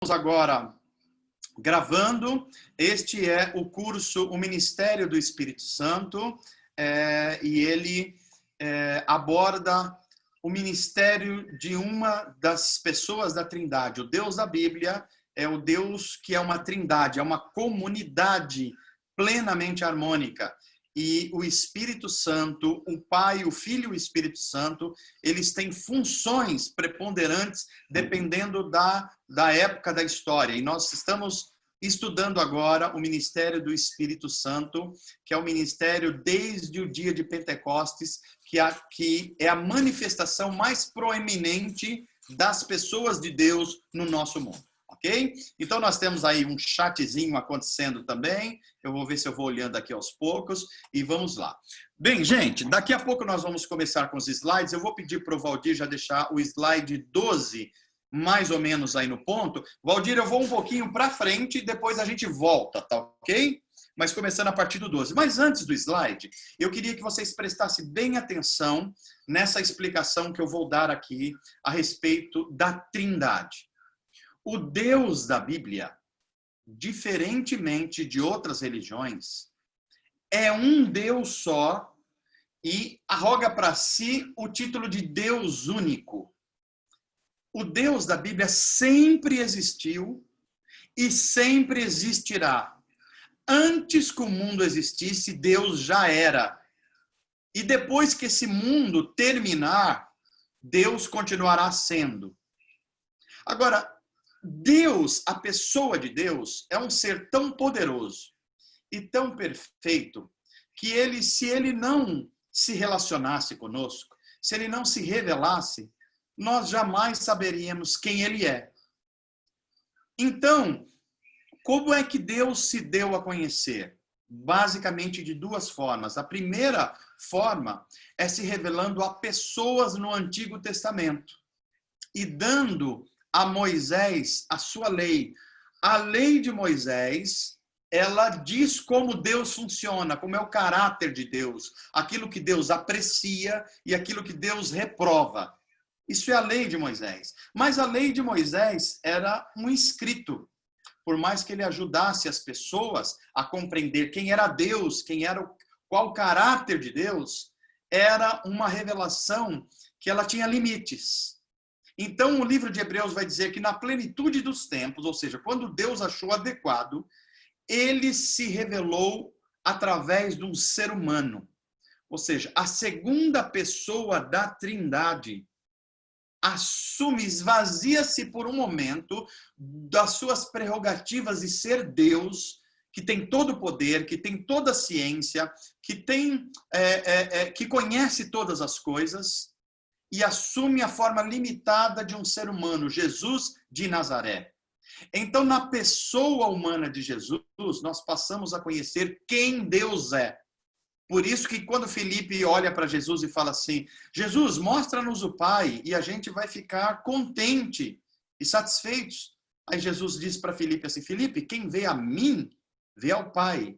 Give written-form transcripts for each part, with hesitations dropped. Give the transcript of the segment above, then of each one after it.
Agora gravando. Este é o curso O Ministério do Espírito Santo, e ele aborda o ministério de uma das pessoas da Trindade. O Deus da Bíblia é o Deus que é uma trindade, é uma comunidade plenamente harmônica. E o Espírito Santo, o Pai, o Filho e o Espírito Santo, eles têm funções preponderantes dependendo da época da história. E nós estamos estudando agora o ministério do Espírito Santo, que é o ministério desde o dia de Pentecostes, que é a manifestação mais proeminente das pessoas de Deus no nosso mundo. Ok? Então, nós temos aí um chatzinho acontecendo também. Eu vou ver se eu vou olhando aqui aos poucos e vamos lá. Bem, gente, daqui a pouco nós vamos começar com os slides. Eu vou pedir para o Valdir já deixar o slide 12 mais ou menos aí no ponto. Valdir, eu vou um pouquinho para frente e depois a gente volta, tá ok? Mas começando a partir do 12. Mas antes do slide, eu queria que vocês prestassem bem atenção nessa explicação que eu vou dar aqui a respeito da Trindade. O Deus da Bíblia, diferentemente de outras religiões, é um Deus só e arroga para si o título de Deus único. O Deus da Bíblia sempre existiu e sempre existirá. Antes que o mundo existisse, Deus já era. E depois que esse mundo terminar, Deus continuará sendo. Agora, Deus, a pessoa de Deus, é um ser tão poderoso e tão perfeito que ele, se ele não se relacionasse conosco, se ele não se revelasse, nós jamais saberíamos quem ele é. Então, como é que Deus se deu a conhecer? Basicamente de duas formas. A primeira forma é se revelando a pessoas no Antigo Testamento e dando a Moisés a sua lei. A lei de Moisés, ela diz como Deus funciona, como é o caráter de Deus, aquilo que Deus aprecia e aquilo que Deus reprova. Isso é a lei de Moisés. Mas a lei de Moisés era um escrito. Por mais que ele ajudasse as pessoas a compreender quem era Deus, qual o caráter de Deus, era uma revelação que ela tinha limites. Então, o livro de Hebreus vai dizer que na plenitude dos tempos, ou seja, quando Deus achou adequado, ele se revelou através de um ser humano. Ou seja, a segunda pessoa da Trindade assume, esvazia-se por um momento das suas prerrogativas de ser Deus, que tem todo o poder, que tem toda a ciência, que conhece todas as coisas, e assume a forma limitada de um ser humano, Jesus de Nazaré. Então, na pessoa humana de Jesus, nós passamos a conhecer quem Deus é. Por isso que quando Felipe olha para Jesus e fala assim, Jesus, mostra-nos o Pai, e a gente vai ficar contente e satisfeitos. Aí Jesus diz para Felipe assim, Felipe, quem vê a mim, vê ao Pai.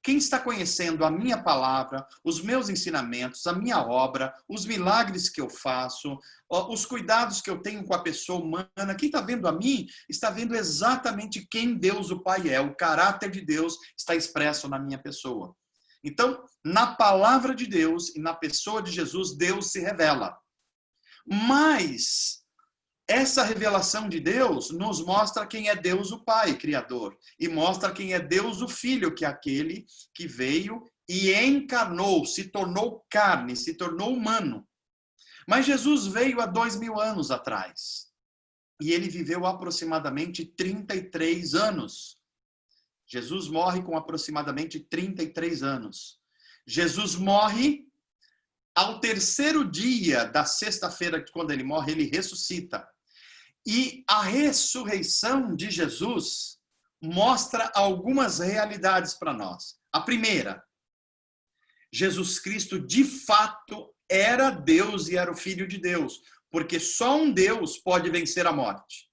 Quem está conhecendo a minha palavra, os meus ensinamentos, a minha obra, os milagres que eu faço, os cuidados que eu tenho com a pessoa humana, quem está vendo a mim, está vendo exatamente quem Deus o Pai é. O caráter de Deus está expresso na minha pessoa. Então, na palavra de Deus e na pessoa de Jesus, Deus se revela. Mas essa revelação de Deus nos mostra quem é Deus o Pai, Criador. E mostra quem é Deus o Filho, que é aquele que veio e encarnou, se tornou carne, se tornou humano. Mas Jesus veio há 2000 anos atrás. E ele viveu aproximadamente 33 anos. Jesus morre com aproximadamente 33 anos. Jesus morre ao terceiro dia da sexta-feira, quando ele morre, ele ressuscita. E a ressurreição de Jesus mostra algumas realidades para nós. A primeira, Jesus Cristo de fato era Deus e era o Filho de Deus, porque só um Deus pode vencer a morte.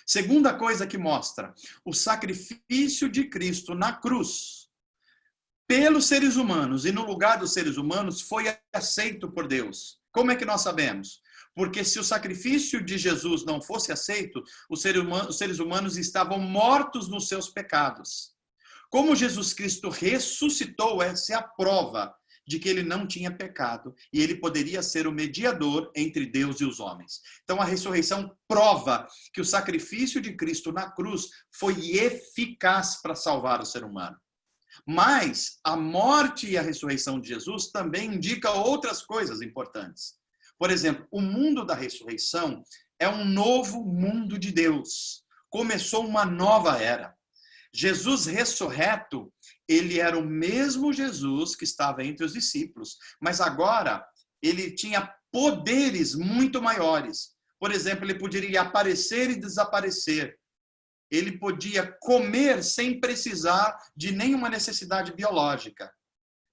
Segunda coisa que mostra, o sacrifício de Cristo na cruz, pelos seres humanos e no lugar dos seres humanos, foi aceito por Deus. Como é que nós sabemos? Porque se o sacrifício de Jesus não fosse aceito, os seres humanos estavam mortos nos seus pecados. Como Jesus Cristo ressuscitou, essa é a prova de que ele não tinha pecado e ele poderia ser o mediador entre Deus e os homens. Então a ressurreição prova que o sacrifício de Cristo na cruz foi eficaz para salvar o ser humano. Mas a morte e a ressurreição de Jesus também indicam outras coisas importantes. Por exemplo, o mundo da ressurreição é um novo mundo de Deus. Começou uma nova era. Jesus ressurreto, ele era o mesmo Jesus que estava entre os discípulos, mas agora ele tinha poderes muito maiores. Por exemplo, ele poderia aparecer e desaparecer. Ele podia comer sem precisar de nenhuma necessidade biológica.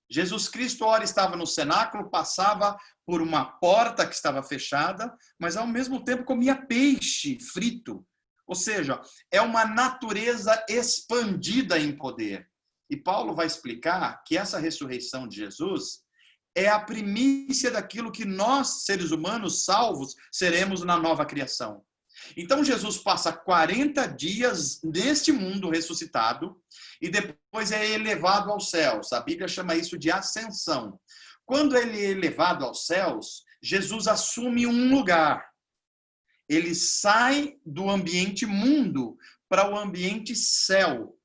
Jesus Cristo, ora, estava no cenáculo, passava por uma porta que estava fechada, mas ao mesmo tempo comia peixe frito. Ou seja, é uma natureza expandida em poder. E Paulo vai explicar que essa ressurreição de Jesus é a primícia daquilo que nós, seres humanos salvos, seremos na nova criação. Então Jesus passa 40 dias neste mundo ressuscitado e depois é elevado aos céus. A Bíblia chama isso de ascensão. Quando ele é elevado aos céus, Jesus assume um lugar. Ele sai do ambiente mundo para o ambiente céu.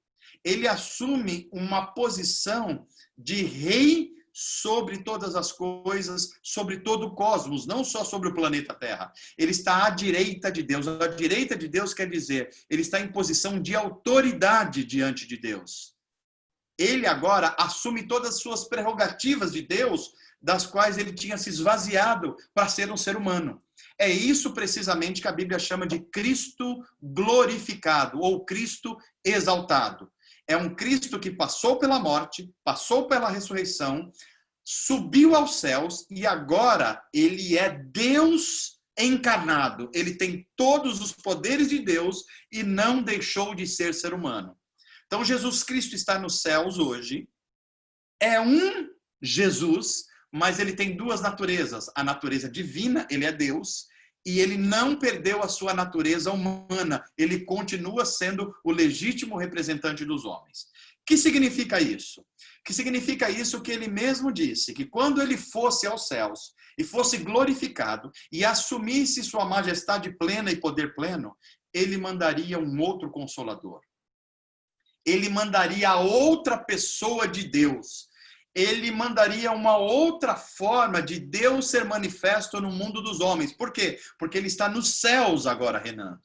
Ele assume uma posição de rei sobre todas as coisas, sobre todo o cosmos, não só sobre o planeta Terra. Ele está à direita de Deus. À direita de Deus quer dizer, ele está em posição de autoridade diante de Deus. Ele agora assume todas as suas prerrogativas de Deus, das quais ele tinha se esvaziado para ser um ser humano. É isso precisamente que a Bíblia chama de Cristo glorificado, ou Cristo exaltado. É um Cristo que passou pela morte, passou pela ressurreição, subiu aos céus e agora ele é Deus encarnado. Ele tem todos os poderes de Deus e não deixou de ser humano. Então Jesus Cristo está nos céus hoje, é um Jesus, mas ele tem duas naturezas. A natureza divina, ele é Deus, e ele não perdeu a sua natureza humana. Ele continua sendo o legítimo representante dos homens. O que significa isso? Que significa isso que ele mesmo disse, que quando ele fosse aos céus e fosse glorificado e assumisse sua majestade plena e poder pleno, ele mandaria um outro consolador. Ele mandaria outra pessoa de Deus. Ele mandaria uma outra forma de Deus ser manifesto no mundo dos homens. Por quê? Porque ele está nos céus agora reinando.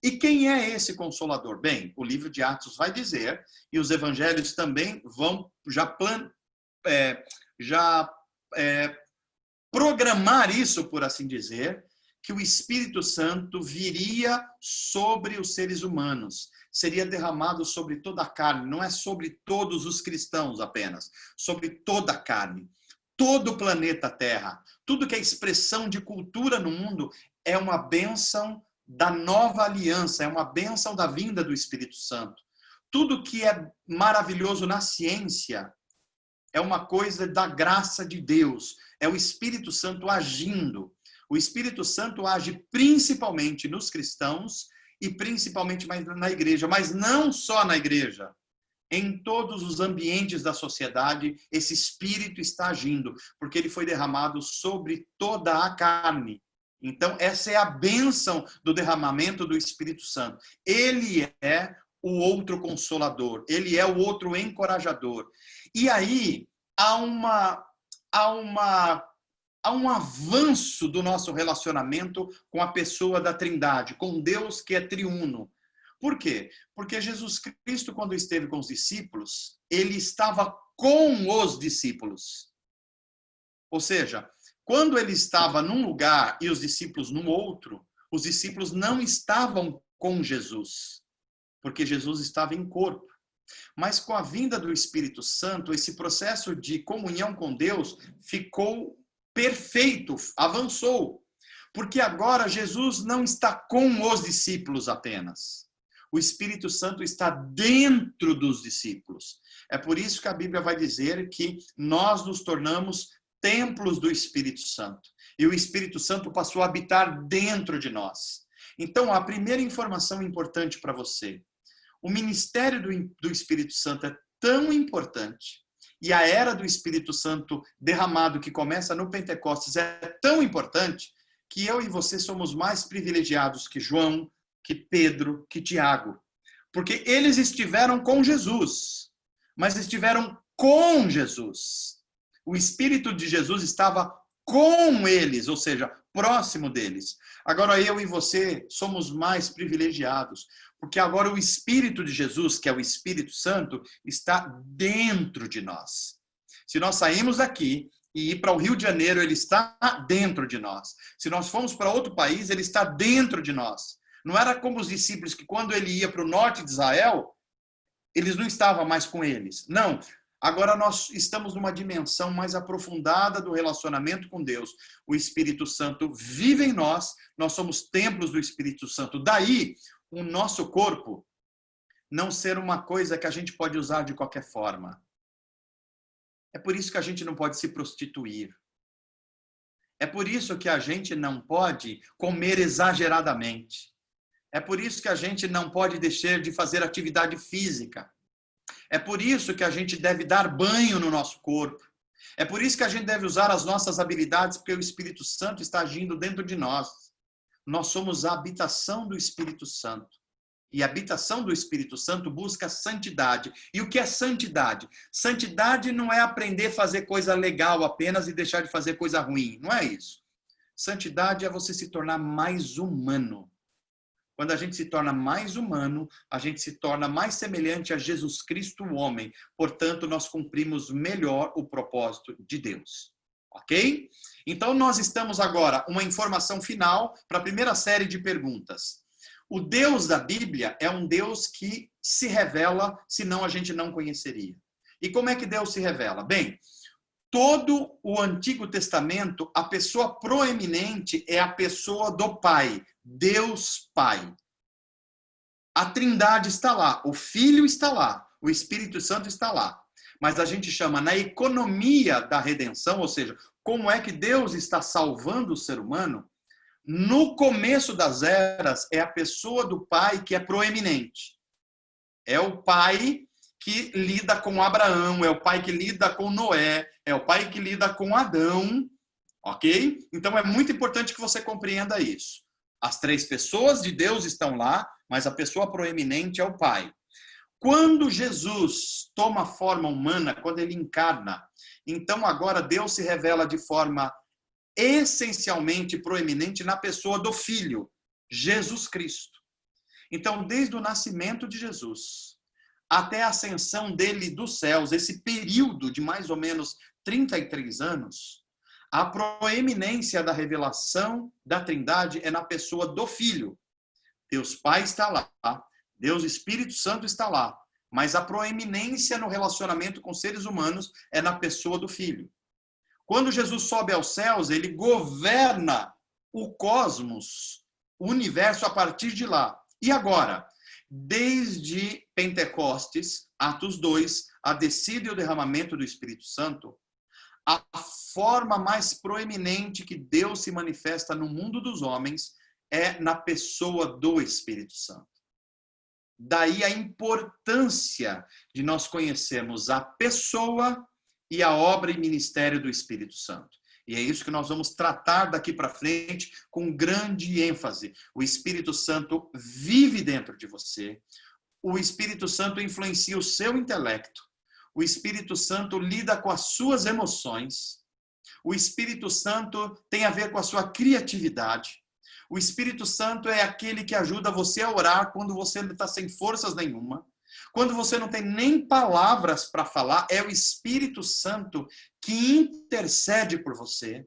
E quem é esse Consolador? Bem, o livro de Atos vai dizer, e os evangelhos também vão programar isso, por assim dizer, que o Espírito Santo viria sobre os seres humanos. Seria derramado sobre toda a carne, não é sobre todos os cristãos apenas, sobre toda a carne, todo o planeta Terra. Tudo que é expressão de cultura no mundo é uma bênção da nova aliança, é uma bênção da vinda do Espírito Santo. Tudo que é maravilhoso na ciência é uma coisa da graça de Deus, é o Espírito Santo agindo. O Espírito Santo age principalmente nos cristãos e principalmente na igreja, mas não só na igreja. Em todos os ambientes da sociedade, esse Espírito está agindo, porque ele foi derramado sobre toda a carne. Então, essa é a bênção do derramamento do Espírito Santo. Ele é o outro consolador, ele é o outro encorajador. E aí, há um avanço do nosso relacionamento com a pessoa da Trindade, com Deus que é triuno. Por quê? Porque Jesus Cristo, quando esteve com os discípulos, ele estava com os discípulos. Ou seja, quando ele estava num lugar e os discípulos num outro, os discípulos não estavam com Jesus, porque Jesus estava em corpo. Mas com a vinda do Espírito Santo, esse processo de comunhão com Deus ficou perfeito, avançou. Porque agora Jesus não está com os discípulos apenas. O Espírito Santo está dentro dos discípulos. É por isso que a Bíblia vai dizer que nós nos tornamos templos do Espírito Santo. e o Espírito Santo passou a habitar dentro de nós. Então, a primeira informação importante para você: o ministério do Espírito Santo é tão importante, e a era do Espírito Santo derramado que começa no Pentecostes é tão importante, que eu e você somos mais privilegiados que João, que Pedro, que Tiago. Porque eles estiveram com Jesus, mas estiveram com Jesus. O Espírito de Jesus estava com eles, ou seja, próximo deles. Agora eu e você somos mais privilegiados, porque agora o Espírito de Jesus, que é o Espírito Santo, está dentro de nós. Se nós saímos daqui e ir para o Rio de Janeiro, ele está dentro de nós. Se nós formos para outro país, ele está dentro de nós. Não era como os discípulos que quando ele ia para o norte de Israel, eles não estavam mais com eles. Não. Agora nós estamos numa dimensão mais aprofundada do relacionamento com Deus. O Espírito Santo vive em nós, nós somos templos do Espírito Santo. Daí, o nosso corpo não ser uma coisa que a gente pode usar de qualquer forma. É por isso que a gente não pode se prostituir. É por isso que a gente não pode comer exageradamente. É por isso que a gente não pode deixar de fazer atividade física. É por isso que a gente deve dar banho no nosso corpo. É por isso que a gente deve usar as nossas habilidades, porque o Espírito Santo está agindo dentro de nós. Nós somos a habitação do Espírito Santo. E a habitação do Espírito Santo busca santidade. E o que é santidade? Santidade não é aprender a fazer coisa legal apenas e deixar de fazer coisa ruim. Não é isso. Santidade é você se tornar mais humano. Quando a gente se torna mais humano, a gente se torna mais semelhante a Jesus Cristo, o homem. Portanto, nós cumprimos melhor o propósito de Deus. Ok? Então, nós estamos agora, uma informação final para a primeira série de perguntas. O Deus da Bíblia é um Deus que se revela, senão a gente não conheceria. E como é que Deus se revela? Bem, todo o Antigo Testamento, a pessoa proeminente é a pessoa do Pai, Deus Pai. A Trindade está lá, o Filho está lá, o Espírito Santo está lá. Mas a gente chama na economia da redenção, ou seja, como é que Deus está salvando o ser humano, no começo das eras é a pessoa do Pai que é proeminente. É o Pai que lida com Abraão, é o Pai que lida com Noé, é o Pai que lida com Adão, ok? Então é muito importante que você compreenda isso. As três pessoas de Deus estão lá, mas a pessoa proeminente é o Pai. Quando Jesus toma forma humana, quando ele encarna, então agora Deus se revela de forma essencialmente proeminente na pessoa do Filho, Jesus Cristo. Então, desde o nascimento de Jesus até a ascensão dele dos céus, esse período de mais ou menos 33 anos, a proeminência da revelação da Trindade é na pessoa do Filho. Deus Pai está lá, Deus Espírito Santo está lá, mas a proeminência no relacionamento com seres humanos é na pessoa do Filho. Quando Jesus sobe aos céus, ele governa o cosmos, o universo a partir de lá. E agora, desde Pentecostes, Atos 2, a descida e o derramamento do Espírito Santo, a forma mais proeminente que Deus se manifesta no mundo dos homens é na pessoa do Espírito Santo. Daí a importância de nós conhecermos a pessoa e a obra e ministério do Espírito Santo. E é isso que nós vamos tratar daqui para frente com grande ênfase. O Espírito Santo vive dentro de você. O Espírito Santo influencia o seu intelecto. O Espírito Santo lida com as suas emoções. O Espírito Santo tem a ver com a sua criatividade. O Espírito Santo é aquele que ajuda você a orar quando você não está sem forças nenhuma. Quando você não tem nem palavras para falar, é o Espírito Santo que intercede por você.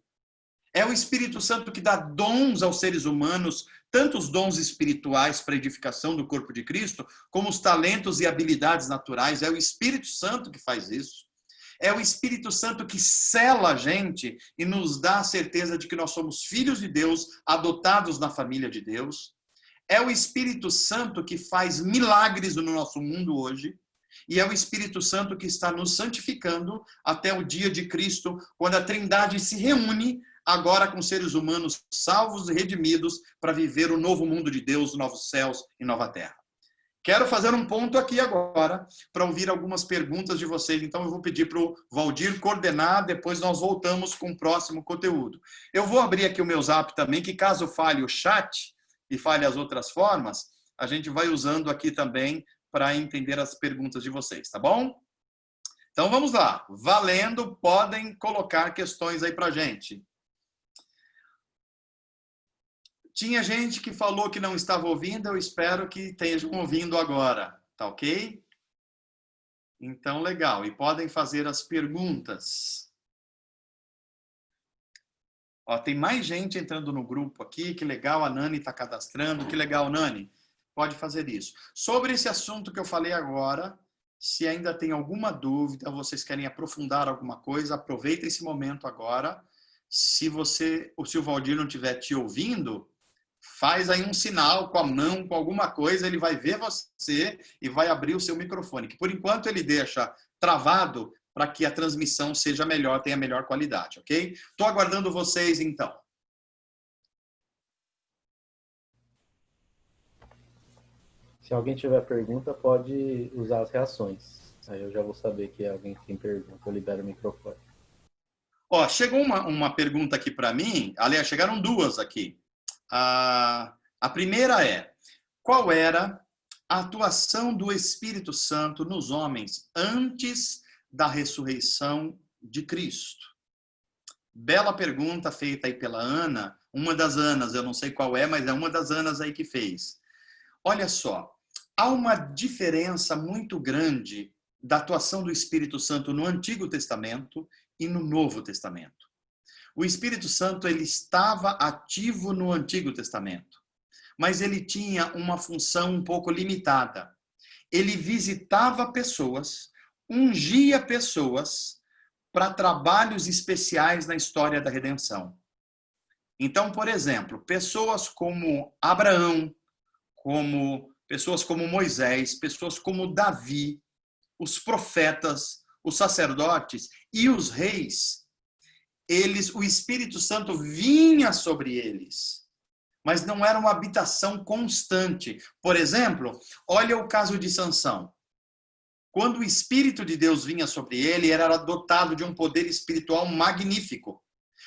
É o Espírito Santo que dá dons aos seres humanos, tanto os dons espirituais para a edificação do corpo de Cristo, como os talentos e habilidades naturais. É o Espírito Santo que faz isso. É o Espírito Santo que sela a gente e nos dá a certeza de que nós somos filhos de Deus, adotados na família de Deus. É o Espírito Santo que faz milagres no nosso mundo hoje. E é o Espírito Santo que está nos santificando até o dia de Cristo, quando a Trindade se reúne agora com seres humanos salvos e redimidos para viver o novo mundo de Deus, novos céus e nova terra. Quero fazer um ponto aqui agora para ouvir algumas perguntas de vocês. Então, eu vou pedir para o Valdir coordenar, depois nós voltamos com o próximo conteúdo. Eu vou abrir aqui o meu Zap também, que caso falhe o chat e falhe as outras formas, a gente vai usando aqui também para entender as perguntas de vocês, tá bom? Então, vamos lá. Valendo, podem colocar questões aí para a gente. Tinha gente que falou que não estava ouvindo, eu espero que estejam ouvindo agora, tá ok? Então, legal. E podem fazer as perguntas. Ó, tem mais gente entrando no grupo aqui, que legal, a Nani está cadastrando, que legal, Nani. Pode fazer isso. Sobre esse assunto que eu falei agora, se ainda tem alguma dúvida, vocês querem aprofundar alguma coisa, aproveita esse momento agora. Se o Valdir não estiver te ouvindo, faz aí um sinal com a mão, com alguma coisa, ele vai ver você e vai abrir o seu microfone, que por enquanto ele deixa travado para que a transmissão seja melhor, tenha melhor qualidade, ok? Estou aguardando vocês, então. Se alguém tiver pergunta, pode usar as reações. Aí eu já vou saber que alguém tem pergunta, eu libero o microfone. Ó, chegou uma pergunta aqui para mim, aliás, chegaram duas aqui. A primeira é, qual era a atuação do Espírito Santo nos homens antes da ressurreição de Cristo? Bela pergunta feita aí pela Ana, uma das Anas, eu não sei qual é, mas é uma das Anas aí que fez. Olha só, há uma diferença muito grande da atuação do Espírito Santo no Antigo Testamento e no Novo Testamento. O Espírito Santo ele estava ativo no Antigo Testamento, mas ele tinha uma função um pouco limitada. Ele visitava pessoas, ungia pessoas para trabalhos especiais na história da redenção. Então, por exemplo, pessoas como Abraão, pessoas como Moisés, pessoas como Davi, os profetas, os sacerdotes e os reis, o Espírito Santo vinha sobre eles, mas não era uma habitação constante. Por exemplo, olha o caso de Sansão. Quando o Espírito de Deus vinha sobre ele, ele era dotado de um poder espiritual magnífico.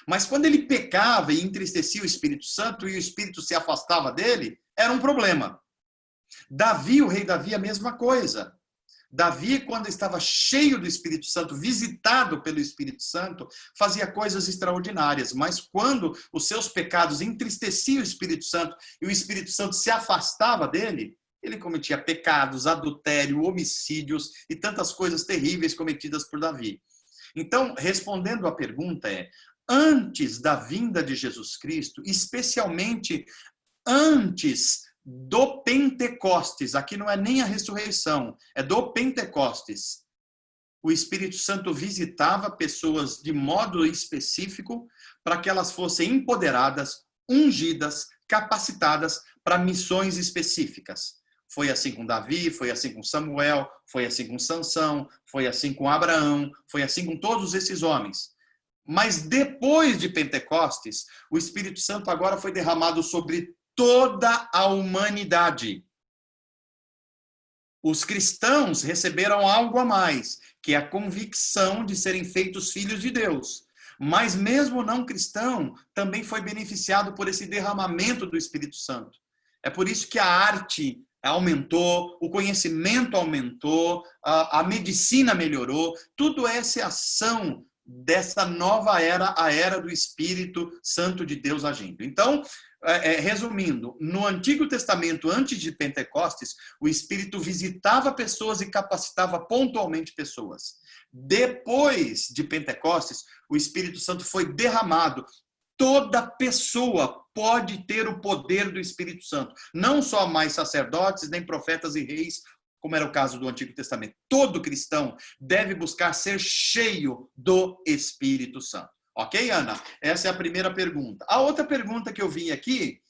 Mas quando ele pecava e entristecia o Espírito Santo e o Espírito se afastava dele, era um problema. Davi, o rei Davi, a mesma coisa. Davi, quando estava cheio do Espírito Santo, visitado pelo Espírito Santo, fazia coisas extraordinárias. Mas quando os seus pecados entristeciam o Espírito Santo e o Espírito Santo se afastava dele, ele cometia pecados, adultério, homicídios e tantas coisas terríveis cometidas por Davi. Então, respondendo à pergunta antes da vinda de Jesus Cristo, especialmente antes do Pentecostes, aqui não é nem a ressurreição, é do Pentecostes. O Espírito Santo visitava pessoas de modo específico para que elas fossem empoderadas, ungidas, capacitadas para missões específicas. Foi assim com Davi, foi assim com Samuel, foi assim com Sansão, foi assim com Abraão, foi assim com todos esses homens. Mas depois de Pentecostes, o Espírito Santo agora foi derramado sobre toda a humanidade. Os cristãos receberam algo a mais, que é a convicção de serem feitos filhos de Deus. Mas mesmo não cristão também foi beneficiado por esse derramamento do Espírito Santo. É por isso que a arte aumentou, o conhecimento aumentou, a medicina melhorou. Tudo essa é ação dessa nova era, a era do Espírito Santo de Deus agindo. Então, resumindo, no Antigo Testamento, antes de Pentecostes, o Espírito visitava pessoas e capacitava pontualmente pessoas. Depois de Pentecostes, o Espírito Santo foi derramado. Toda pessoa pode ter o poder do Espírito Santo. Não só mais sacerdotes, nem profetas e reis, como era o caso do Antigo Testamento. Todo cristão deve buscar ser cheio do Espírito Santo. Ok, Ana? Essa é a primeira pergunta. A outra pergunta que eu vi aqui,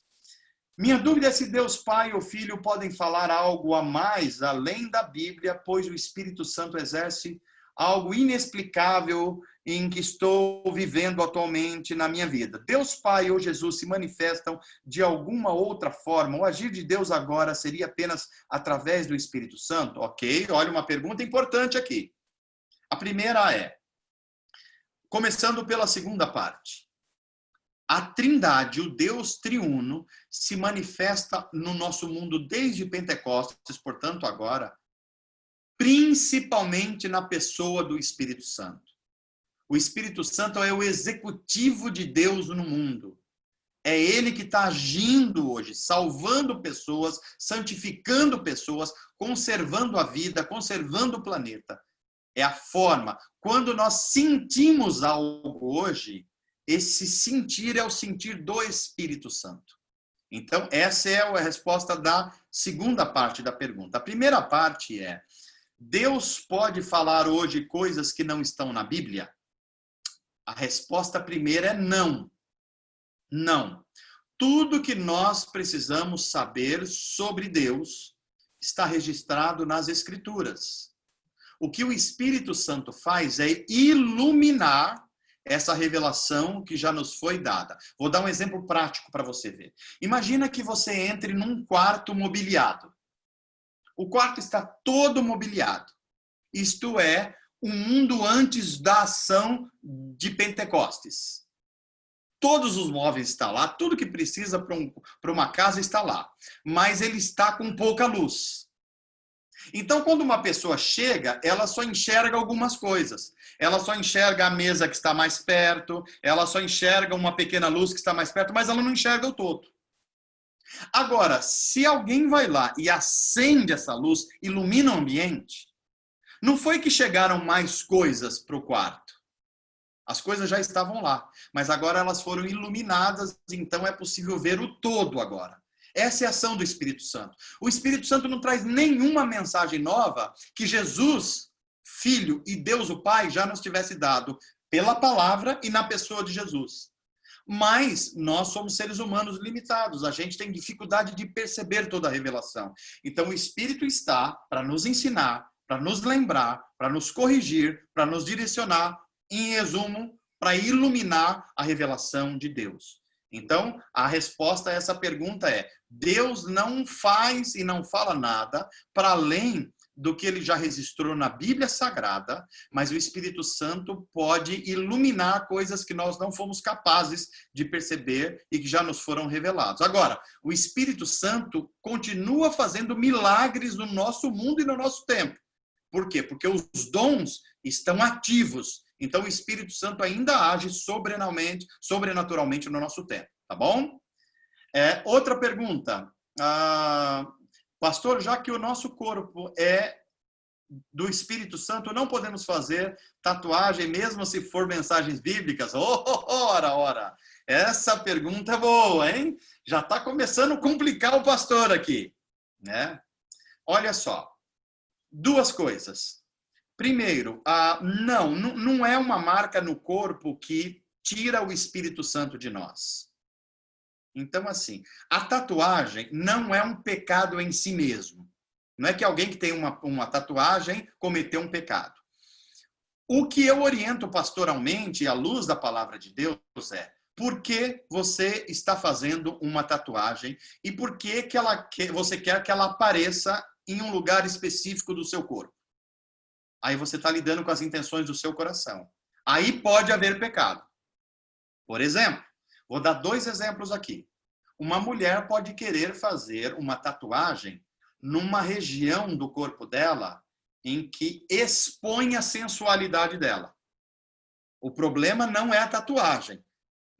minha dúvida é se Deus Pai ou Filho podem falar algo a mais além da Bíblia, pois o Espírito Santo exerce algo inexplicável em que estou vivendo atualmente na minha vida? Deus Pai ou Jesus se manifestam de alguma outra forma? O agir de Deus agora seria apenas através do Espírito Santo? Ok, olha uma pergunta importante aqui. A primeira é, começando pela segunda parte. A Trindade, o Deus triuno, se manifesta no nosso mundo desde Pentecostes, portanto agora, principalmente na pessoa do Espírito Santo. O Espírito Santo é o executivo de Deus no mundo. É ele que está agindo hoje, salvando pessoas, santificando pessoas, conservando a vida, conservando o planeta. É a forma. Quando nós sentimos algo hoje, esse sentir é o sentir do Espírito Santo. Então, essa é a resposta da segunda parte da pergunta. A primeira parte é, Deus pode falar hoje coisas que não estão na Bíblia? A resposta primeira é não. Não. Tudo que nós precisamos saber sobre Deus está registrado nas Escrituras. O que o Espírito Santo faz é iluminar essa revelação que já nos foi dada. Vou dar um exemplo prático para você ver. Imagina que você entre num quarto mobiliado. O quarto está todo mobiliado. Isto é, o mundo antes da ação de Pentecostes. Todos os móveis estão lá, tudo que precisa para uma casa está lá. Mas ele está com pouca luz. Então, quando uma pessoa chega, ela só enxerga algumas coisas. Ela só enxerga a mesa que está mais perto, ela só enxerga uma pequena luz que está mais perto, mas ela não enxerga o todo. Agora, se alguém vai lá e acende essa luz, ilumina o ambiente, não foi que chegaram mais coisas para o quarto. As coisas já estavam lá, mas agora elas foram iluminadas, então é possível ver o todo agora. Essa é a ação do Espírito Santo. O Espírito Santo não traz nenhuma mensagem nova que Jesus, Filho e Deus o Pai já nos tivesse dado pela palavra e na pessoa de Jesus. Mas nós somos seres humanos limitados, a gente tem dificuldade de perceber toda a revelação. Então o Espírito está para nos ensinar, para nos lembrar, para nos corrigir, para nos direcionar, em resumo, para iluminar a revelação de Deus. Então, a resposta a essa pergunta é: Deus não faz e não fala nada para além do que ele já registrou na Bíblia Sagrada, mas o Espírito Santo pode iluminar coisas que nós não fomos capazes de perceber e que já nos foram revelados. Agora, o Espírito Santo continua fazendo milagres no nosso mundo e no nosso tempo. Por quê? Porque os dons estão ativos. Então, o Espírito Santo ainda age sobrenaturalmente no nosso tempo, tá bom? Outra pergunta. Pastor, já que o nosso corpo é do Espírito Santo, não podemos fazer tatuagem mesmo se for mensagens bíblicas? Ora! Essa pergunta é boa, hein? Já está começando a complicar o pastor aqui, né? Olha só, duas coisas. Primeiro, não é uma marca no corpo que tira o Espírito Santo de nós. Então, assim, a tatuagem não é um pecado em si mesmo. Não é que alguém que tem uma tatuagem cometeu um pecado. O que eu oriento pastoralmente, à luz da palavra de Deus, é por que você está fazendo uma tatuagem e por que você quer que ela apareça em um lugar específico do seu corpo. Aí você está lidando com as intenções do seu coração. Aí pode haver pecado. Por exemplo, vou dar 2 exemplos aqui. Uma mulher pode querer fazer uma tatuagem numa região do corpo dela em que expõe a sensualidade dela. O problema não é a tatuagem,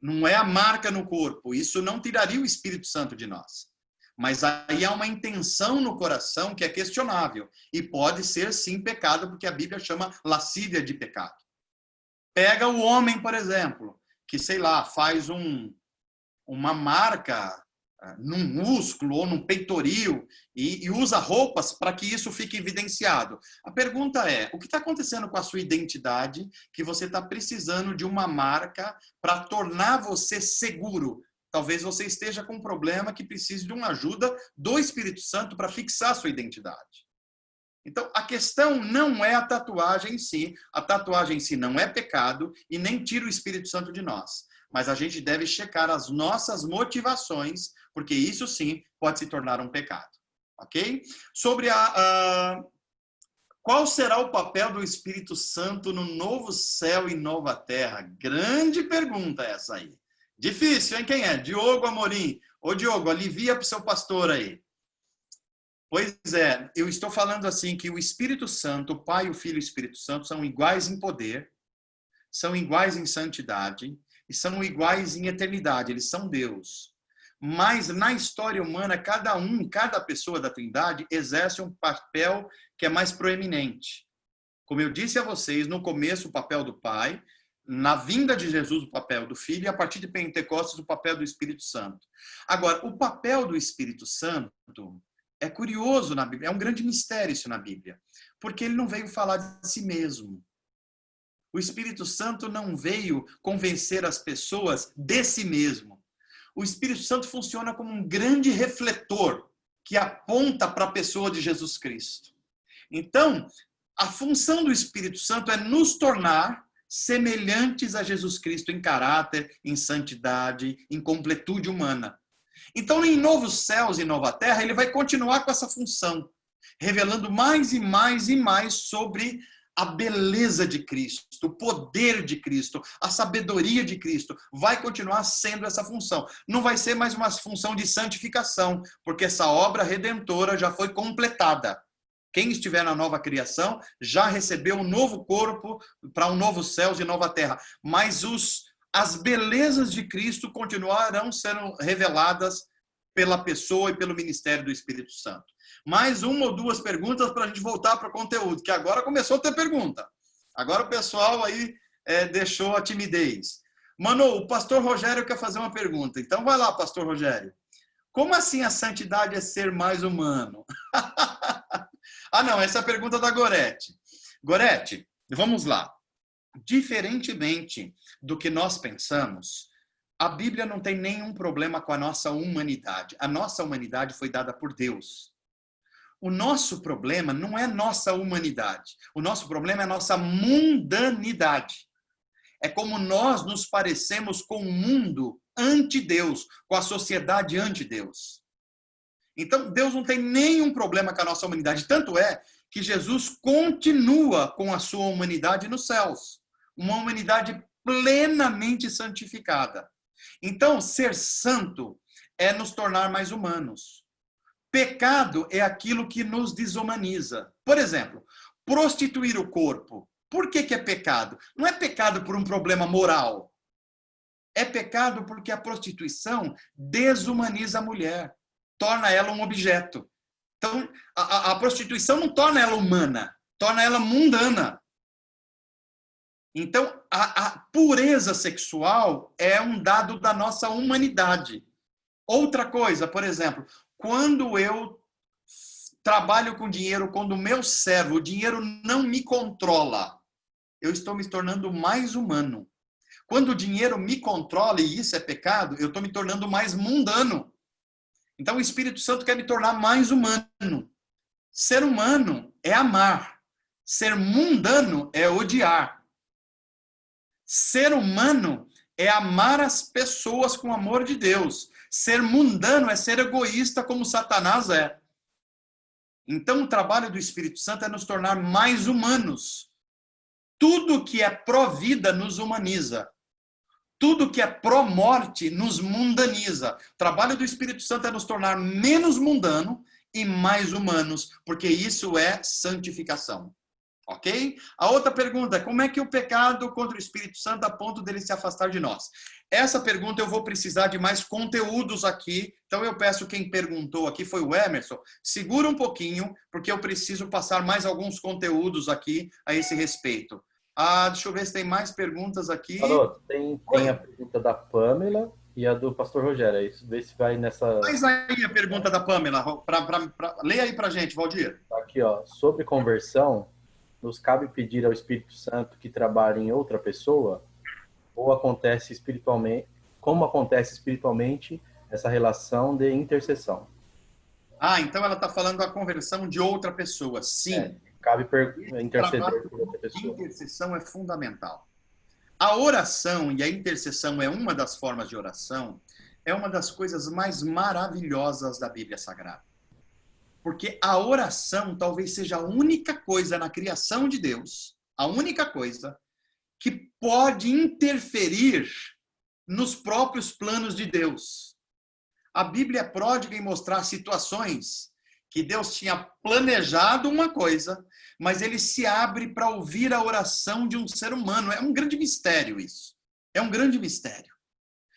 não é a marca no corpo. Isso não tiraria o Espírito Santo de nós. Mas aí há uma intenção no coração que é questionável. E pode ser, sim, pecado, porque a Bíblia chama lascívia de pecado. Pega o homem, por exemplo, que, sei lá, faz uma marca num músculo ou num peitoril e usa roupas para que isso fique evidenciado. A pergunta é, o que está acontecendo com a sua identidade que você está precisando de uma marca para tornar você seguro? Talvez você esteja com um problema que precise de uma ajuda do Espírito Santo para fixar a sua identidade. Então, a questão não é a tatuagem em si. A tatuagem em si não é pecado e nem tira o Espírito Santo de nós. Mas a gente deve checar as nossas motivações, porque isso sim pode se tornar um pecado. Ok? Sobre qual será o papel do Espírito Santo no novo céu e nova terra? Grande pergunta essa aí. Difícil, hein? Quem é? Diogo Amorim. Ô, Diogo, alivia para o seu pastor aí. Pois é, eu estou falando assim que o Espírito Santo, o Pai, o Filho e o Espírito Santo são iguais em poder, são iguais em santidade e são iguais em eternidade, eles são Deus. Mas na história humana, cada pessoa da Trindade exerce um papel que é mais proeminente. Como eu disse a vocês, no começo o papel do Pai, na vinda de Jesus o papel do Filho e a partir de Pentecostes o papel do Espírito Santo. Agora, o papel do Espírito Santo é curioso na Bíblia, é um grande mistério isso na Bíblia, porque ele não veio falar de si mesmo. O Espírito Santo não veio convencer as pessoas de si mesmo. O Espírito Santo funciona como um grande refletor que aponta para a pessoa de Jesus Cristo. Então, a função do Espírito Santo é nos tornar semelhantes a Jesus Cristo em caráter, em santidade, em completude humana. Então, em novos céus e nova terra, ele vai continuar com essa função, revelando mais e mais e mais sobre a beleza de Cristo, o poder de Cristo, a sabedoria de Cristo. Vai continuar sendo essa função. Não vai ser mais uma função de santificação, porque essa obra redentora já foi completada. Quem estiver na nova criação já recebeu um novo corpo para um novo céus e nova terra. Mas as belezas de Cristo continuarão sendo reveladas pela pessoa e pelo ministério do Espírito Santo. Mais uma ou duas perguntas para a gente voltar para o conteúdo, que agora começou a ter pergunta. Agora o pessoal aí deixou a timidez. Mano, o pastor Rogério quer fazer uma pergunta. Então vai lá, pastor Rogério. Como assim a santidade é ser mais humano? Ah, não, essa é a pergunta da Gorete. Gorete, vamos lá. Diferentemente do que nós pensamos, a Bíblia não tem nenhum problema com a nossa humanidade. A nossa humanidade foi dada por Deus. O nosso problema não é nossa humanidade. O nosso problema é nossa mundanidade. É como nós nos parecemos com o mundo anti-Deus, com a sociedade anti-Deus. Então, Deus não tem nenhum problema com a nossa humanidade. Tanto é que Jesus continua com a sua humanidade nos céus. Uma humanidade plenamente santificada. Então, ser santo é nos tornar mais humanos. Pecado é aquilo que nos desumaniza. Por exemplo, prostituir o corpo. Por que é pecado? Não é pecado por um problema moral. É pecado porque a prostituição desumaniza a mulher. Torna ela um objeto. Então, a prostituição não torna ela humana, torna ela mundana. Então, a pureza sexual é um dado da nossa humanidade. Outra coisa, por exemplo, quando eu trabalho com dinheiro, quando o meu servo, o dinheiro não me controla, eu estou me tornando mais humano. Quando o dinheiro me controla, e isso é pecado, eu estou me tornando mais mundano. Então, o Espírito Santo quer me tornar mais humano. Ser humano é amar. Ser mundano é odiar. Ser humano é amar as pessoas com o amor de Deus. Ser mundano é ser egoísta como Satanás é. Então, o trabalho do Espírito Santo é nos tornar mais humanos. Tudo que é pró-vida nos humaniza. Tudo que é pró-morte nos mundaniza. O trabalho do Espírito Santo é nos tornar menos mundano e mais humanos, porque isso é santificação. Ok? A outra pergunta é: como é que o pecado contra o Espírito Santo a ponto dele se afastar de nós? Essa pergunta eu vou precisar de mais conteúdos aqui, então eu peço quem perguntou aqui, foi o Emerson, segura um pouquinho, porque eu preciso passar mais alguns conteúdos aqui a esse respeito. Deixa eu ver se tem mais perguntas aqui. Alô, tem a pergunta da Pamela e a do pastor Rogério. Aí, vê se vai nessa... Mas aí a pergunta da Pamela, leia aí pra gente, Valdir. Aqui, ó, sobre conversão, nos cabe pedir ao Espírito Santo que trabalhe em outra pessoa? Ou acontece espiritualmente, como acontece espiritualmente essa relação de intercessão? Ah, então ela está falando da conversão de outra pessoa. Sim. Cabe Esse interceder trabalho por outra de pessoa. intercessão é fundamental. A oração e a intercessão é uma das formas de oração, é uma das coisas mais maravilhosas da Bíblia Sagrada. Porque a oração talvez seja a única coisa na criação de Deus, a única coisa que pode interferir nos próprios planos de Deus. A Bíblia é pródiga em mostrar situações que Deus tinha planejado uma coisa, mas ele se abre para ouvir a oração de um ser humano. É um grande mistério isso. É um grande mistério.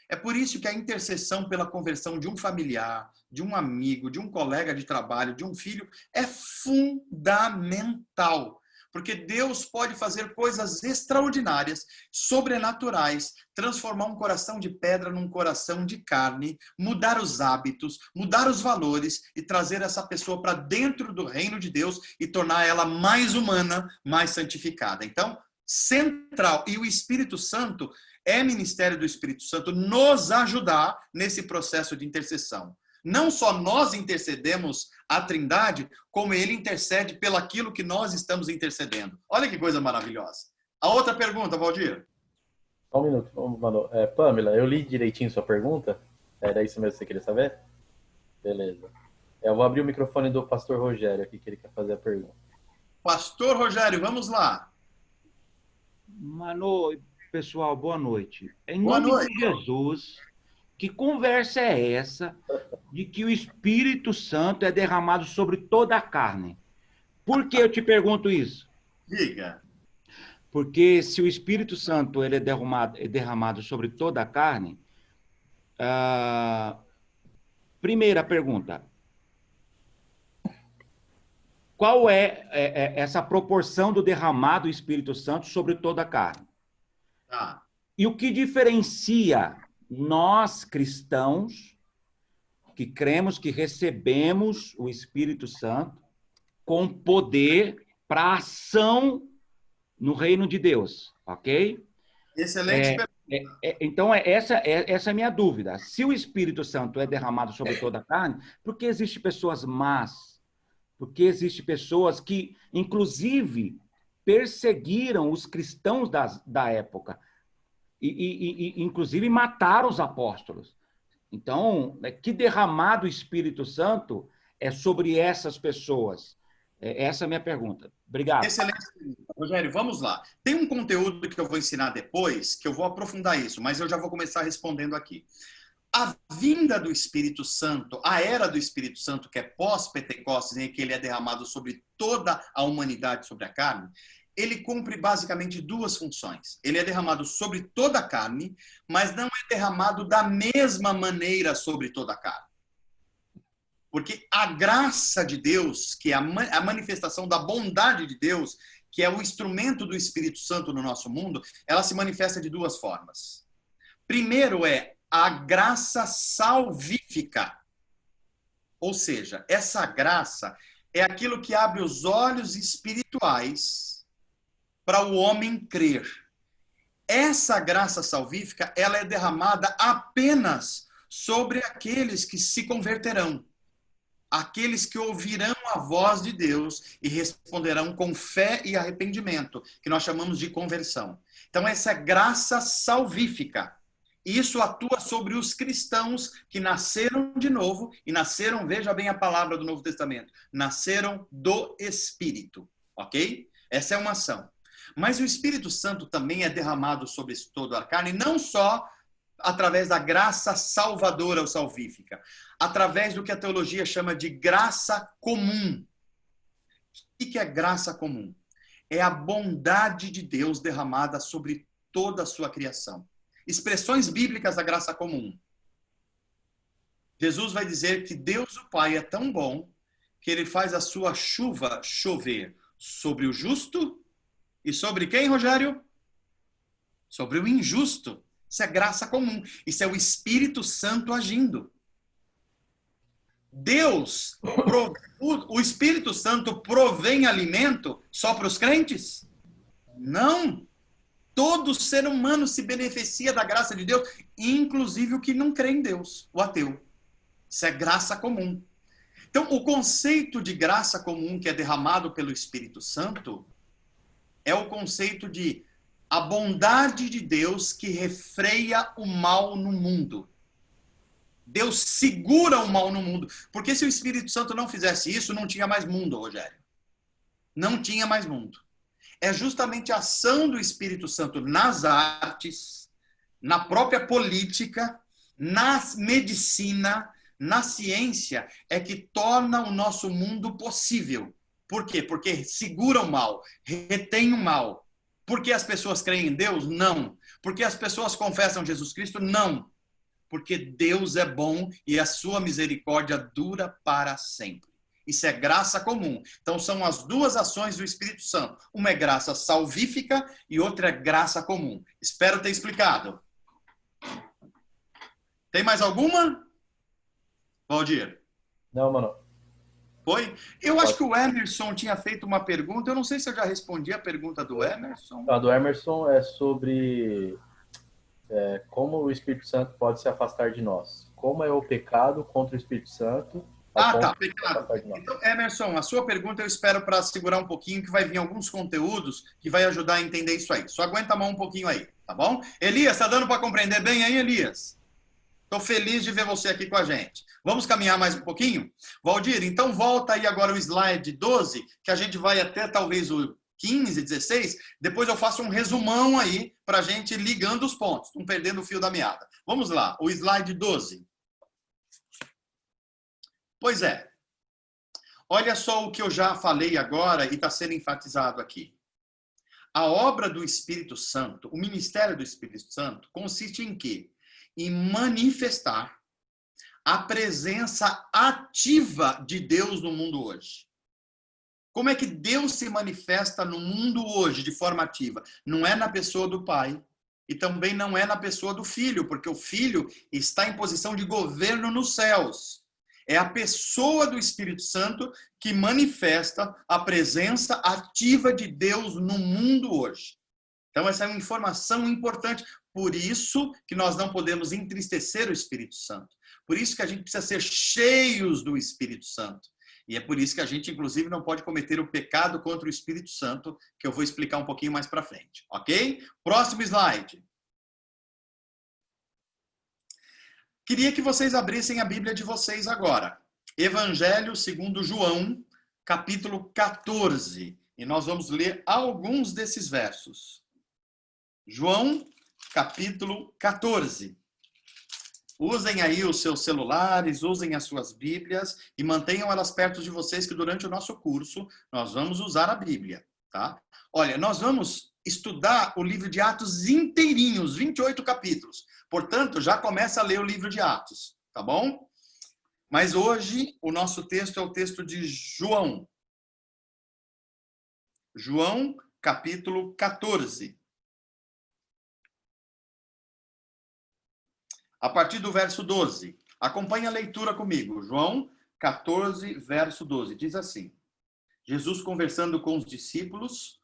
É por isso que a intercessão pela conversão de um familiar, de um amigo, de um colega de trabalho, de um filho, é fundamental. Porque Deus pode fazer coisas extraordinárias, sobrenaturais, transformar um coração de pedra num coração de carne, mudar os hábitos, mudar os valores e trazer essa pessoa para dentro do reino de Deus e tornar ela mais humana, mais santificada. Então, central. E o Espírito Santo é ministério do Espírito Santo nos ajudar nesse processo de intercessão. Não só nós intercedemos a Trindade, como ele intercede pelaquilo que nós estamos intercedendo. Olha que coisa maravilhosa. A outra pergunta, Valdir. Só um minuto, Manu. Pamela, eu li direitinho sua pergunta? Era isso mesmo que você queria saber? Beleza. Eu vou abrir o microfone do pastor Rogério aqui, que ele quer fazer a pergunta. Pastor Rogério, vamos lá. Manu, pessoal, boa noite. Em Boa nome noite. de Jesus, que conversa é essa de que o Espírito Santo é derramado sobre toda a carne? Por que eu te pergunto isso? Diga. Porque se o Espírito Santo ele é derramado sobre toda a carne, primeira pergunta, qual é essa proporção do derramado do Espírito Santo sobre toda a carne? Tá. E o que diferencia nós, cristãos, que cremos que recebemos o Espírito Santo com poder para ação no reino de Deus, ok? Excelente pergunta. Então, essa é a minha dúvida. Se o Espírito Santo é derramado sobre toda a carne, por que existem pessoas más? Porque existem pessoas que, inclusive, perseguiram os cristãos da época e, inclusive, mataram os apóstolos. Então, que derramado o Espírito Santo é sobre essas pessoas? Essa é a minha pergunta. Obrigado. Excelente pergunta. Rogério, vamos lá. Tem um conteúdo que eu vou ensinar depois, que eu vou aprofundar isso, mas eu já vou começar respondendo aqui. A vinda do Espírito Santo, a era do Espírito Santo, que é pós-Pentecostes, em que ele é derramado sobre toda a humanidade, sobre a carne, ele cumpre basicamente duas funções. Ele é derramado sobre toda a carne, mas não é derramado da mesma maneira sobre toda a carne. Porque a graça de Deus, que é a manifestação da bondade de Deus, que é o instrumento do Espírito Santo no nosso mundo, ela se manifesta de duas formas. Primeiro é a graça salvífica. Ou seja, essa graça é aquilo que abre os olhos espirituais para o homem crer. Essa graça salvífica, ela é derramada apenas sobre aqueles que se converterão. Aqueles que ouvirão a voz de Deus e responderão com fé e arrependimento, que nós chamamos de conversão. Então, essa é graça salvífica. Isso atua sobre os cristãos que nasceram de novo e nasceram, veja bem a palavra do Novo Testamento, nasceram do Espírito, ok? Essa é uma ação. Mas o Espírito Santo também é derramado sobre toda a carne, não só através da graça salvadora ou salvífica, através do que a teologia chama de graça comum. O que é graça comum? É a bondade de Deus derramada sobre toda a sua criação. Expressões bíblicas da graça comum. Jesus vai dizer que Deus o Pai é tão bom que ele faz a sua chuva chover sobre o justo e sobre quem, Rogério? Sobre o injusto. Isso é graça comum. Isso é o Espírito Santo agindo. Deus, o Espírito Santo provém alimento só para os crentes? Não. Todo ser humano se beneficia da graça de Deus, inclusive o que não crê em Deus, o ateu. Isso é graça comum. Então, o conceito de graça comum que é derramado pelo Espírito Santo é o conceito de a bondade de Deus que refreia o mal no mundo. Deus segura o mal no mundo. Porque se o Espírito Santo não fizesse isso, não tinha mais mundo, Rogério. Não tinha mais mundo. É justamente a ação do Espírito Santo nas artes, na própria política, na medicina, na ciência, é que torna o nosso mundo possível. Por quê? Porque segura o mal, retém o mal. Porque as pessoas creem em Deus? Não. Porque as pessoas confessam Jesus Cristo? Não. Porque Deus é bom e a sua misericórdia dura para sempre. Isso é graça comum. Então, são as duas ações do Espírito Santo. Uma é graça salvífica e outra é graça comum. Espero ter explicado. Tem mais alguma? Valdir? Não, mano. Foi? Eu acho que o Emerson tinha feito uma pergunta. Eu não sei se eu já respondi a pergunta do Emerson. A do Emerson é sobre como o Espírito Santo pode se afastar de nós. Como é o pecado contra o Espírito Santo? Tá, pecado. Então, Emerson, a sua pergunta eu espero para segurar um pouquinho, que vai vir alguns conteúdos que vai ajudar a entender isso aí. Só aguenta a mão um pouquinho aí, tá bom? Elias, tá dando para compreender bem aí, Elias? Estou feliz de ver você aqui com a gente. Vamos caminhar mais um pouquinho? Valdir, então volta aí agora o slide 12, que a gente vai até talvez o 15, 16. Depois eu faço um resumão aí para a gente ir ligando os pontos, não perdendo o fio da meada. Vamos lá, o slide 12. Pois é. Olha só o que eu já falei agora e está sendo enfatizado aqui. A obra do Espírito Santo, o ministério do Espírito Santo, consiste em quê? Em manifestar a presença ativa de Deus no mundo hoje. Como é que Deus se manifesta no mundo hoje de forma ativa? Não é na pessoa do Pai e também não é na pessoa do Filho, porque o Filho está em posição de governo nos céus. É a pessoa do Espírito Santo que manifesta a presença ativa de Deus no mundo hoje. Então, essa é uma informação importante. Por isso que nós não podemos entristecer o Espírito Santo. Por isso que a gente precisa ser cheios do Espírito Santo. E é por isso que a gente, inclusive, não pode cometer o pecado contra o Espírito Santo, que eu vou explicar um pouquinho mais para frente. Ok? Próximo slide. Queria que vocês abrissem a Bíblia de vocês agora. Evangelho segundo João, capítulo 14. E nós vamos ler alguns desses versos. João, capítulo 14. Usem aí os seus celulares, usem as suas Bíblias e mantenham elas perto de vocês, que durante o nosso curso nós vamos usar a Bíblia, tá? Olha, nós vamos estudar o livro de Atos inteirinho, os 28 capítulos. Portanto, já começa a ler o livro de Atos, tá bom? Mas hoje o nosso texto é o texto de João. João, capítulo 14. A partir do verso 12. Acompanhe a leitura comigo. João 14, verso 12. Diz assim: Jesus conversando com os discípulos,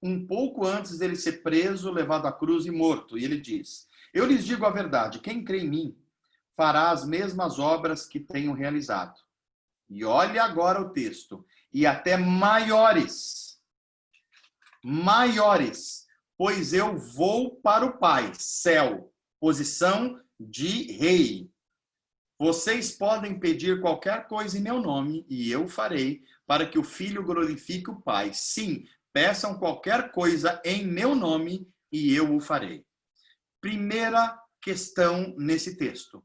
um pouco antes dele ser preso, levado à cruz e morto. E ele diz: eu lhes digo a verdade, quem crê em mim fará as mesmas obras que tenho realizado. E olha agora o texto. E até maiores. Maiores. Pois eu vou para o Pai, céu, posição de rei. Vocês podem pedir qualquer coisa em meu nome e eu farei, para que o Filho glorifique o Pai. Sim, peçam qualquer coisa em meu nome e eu o farei. Primeira questão nesse texto.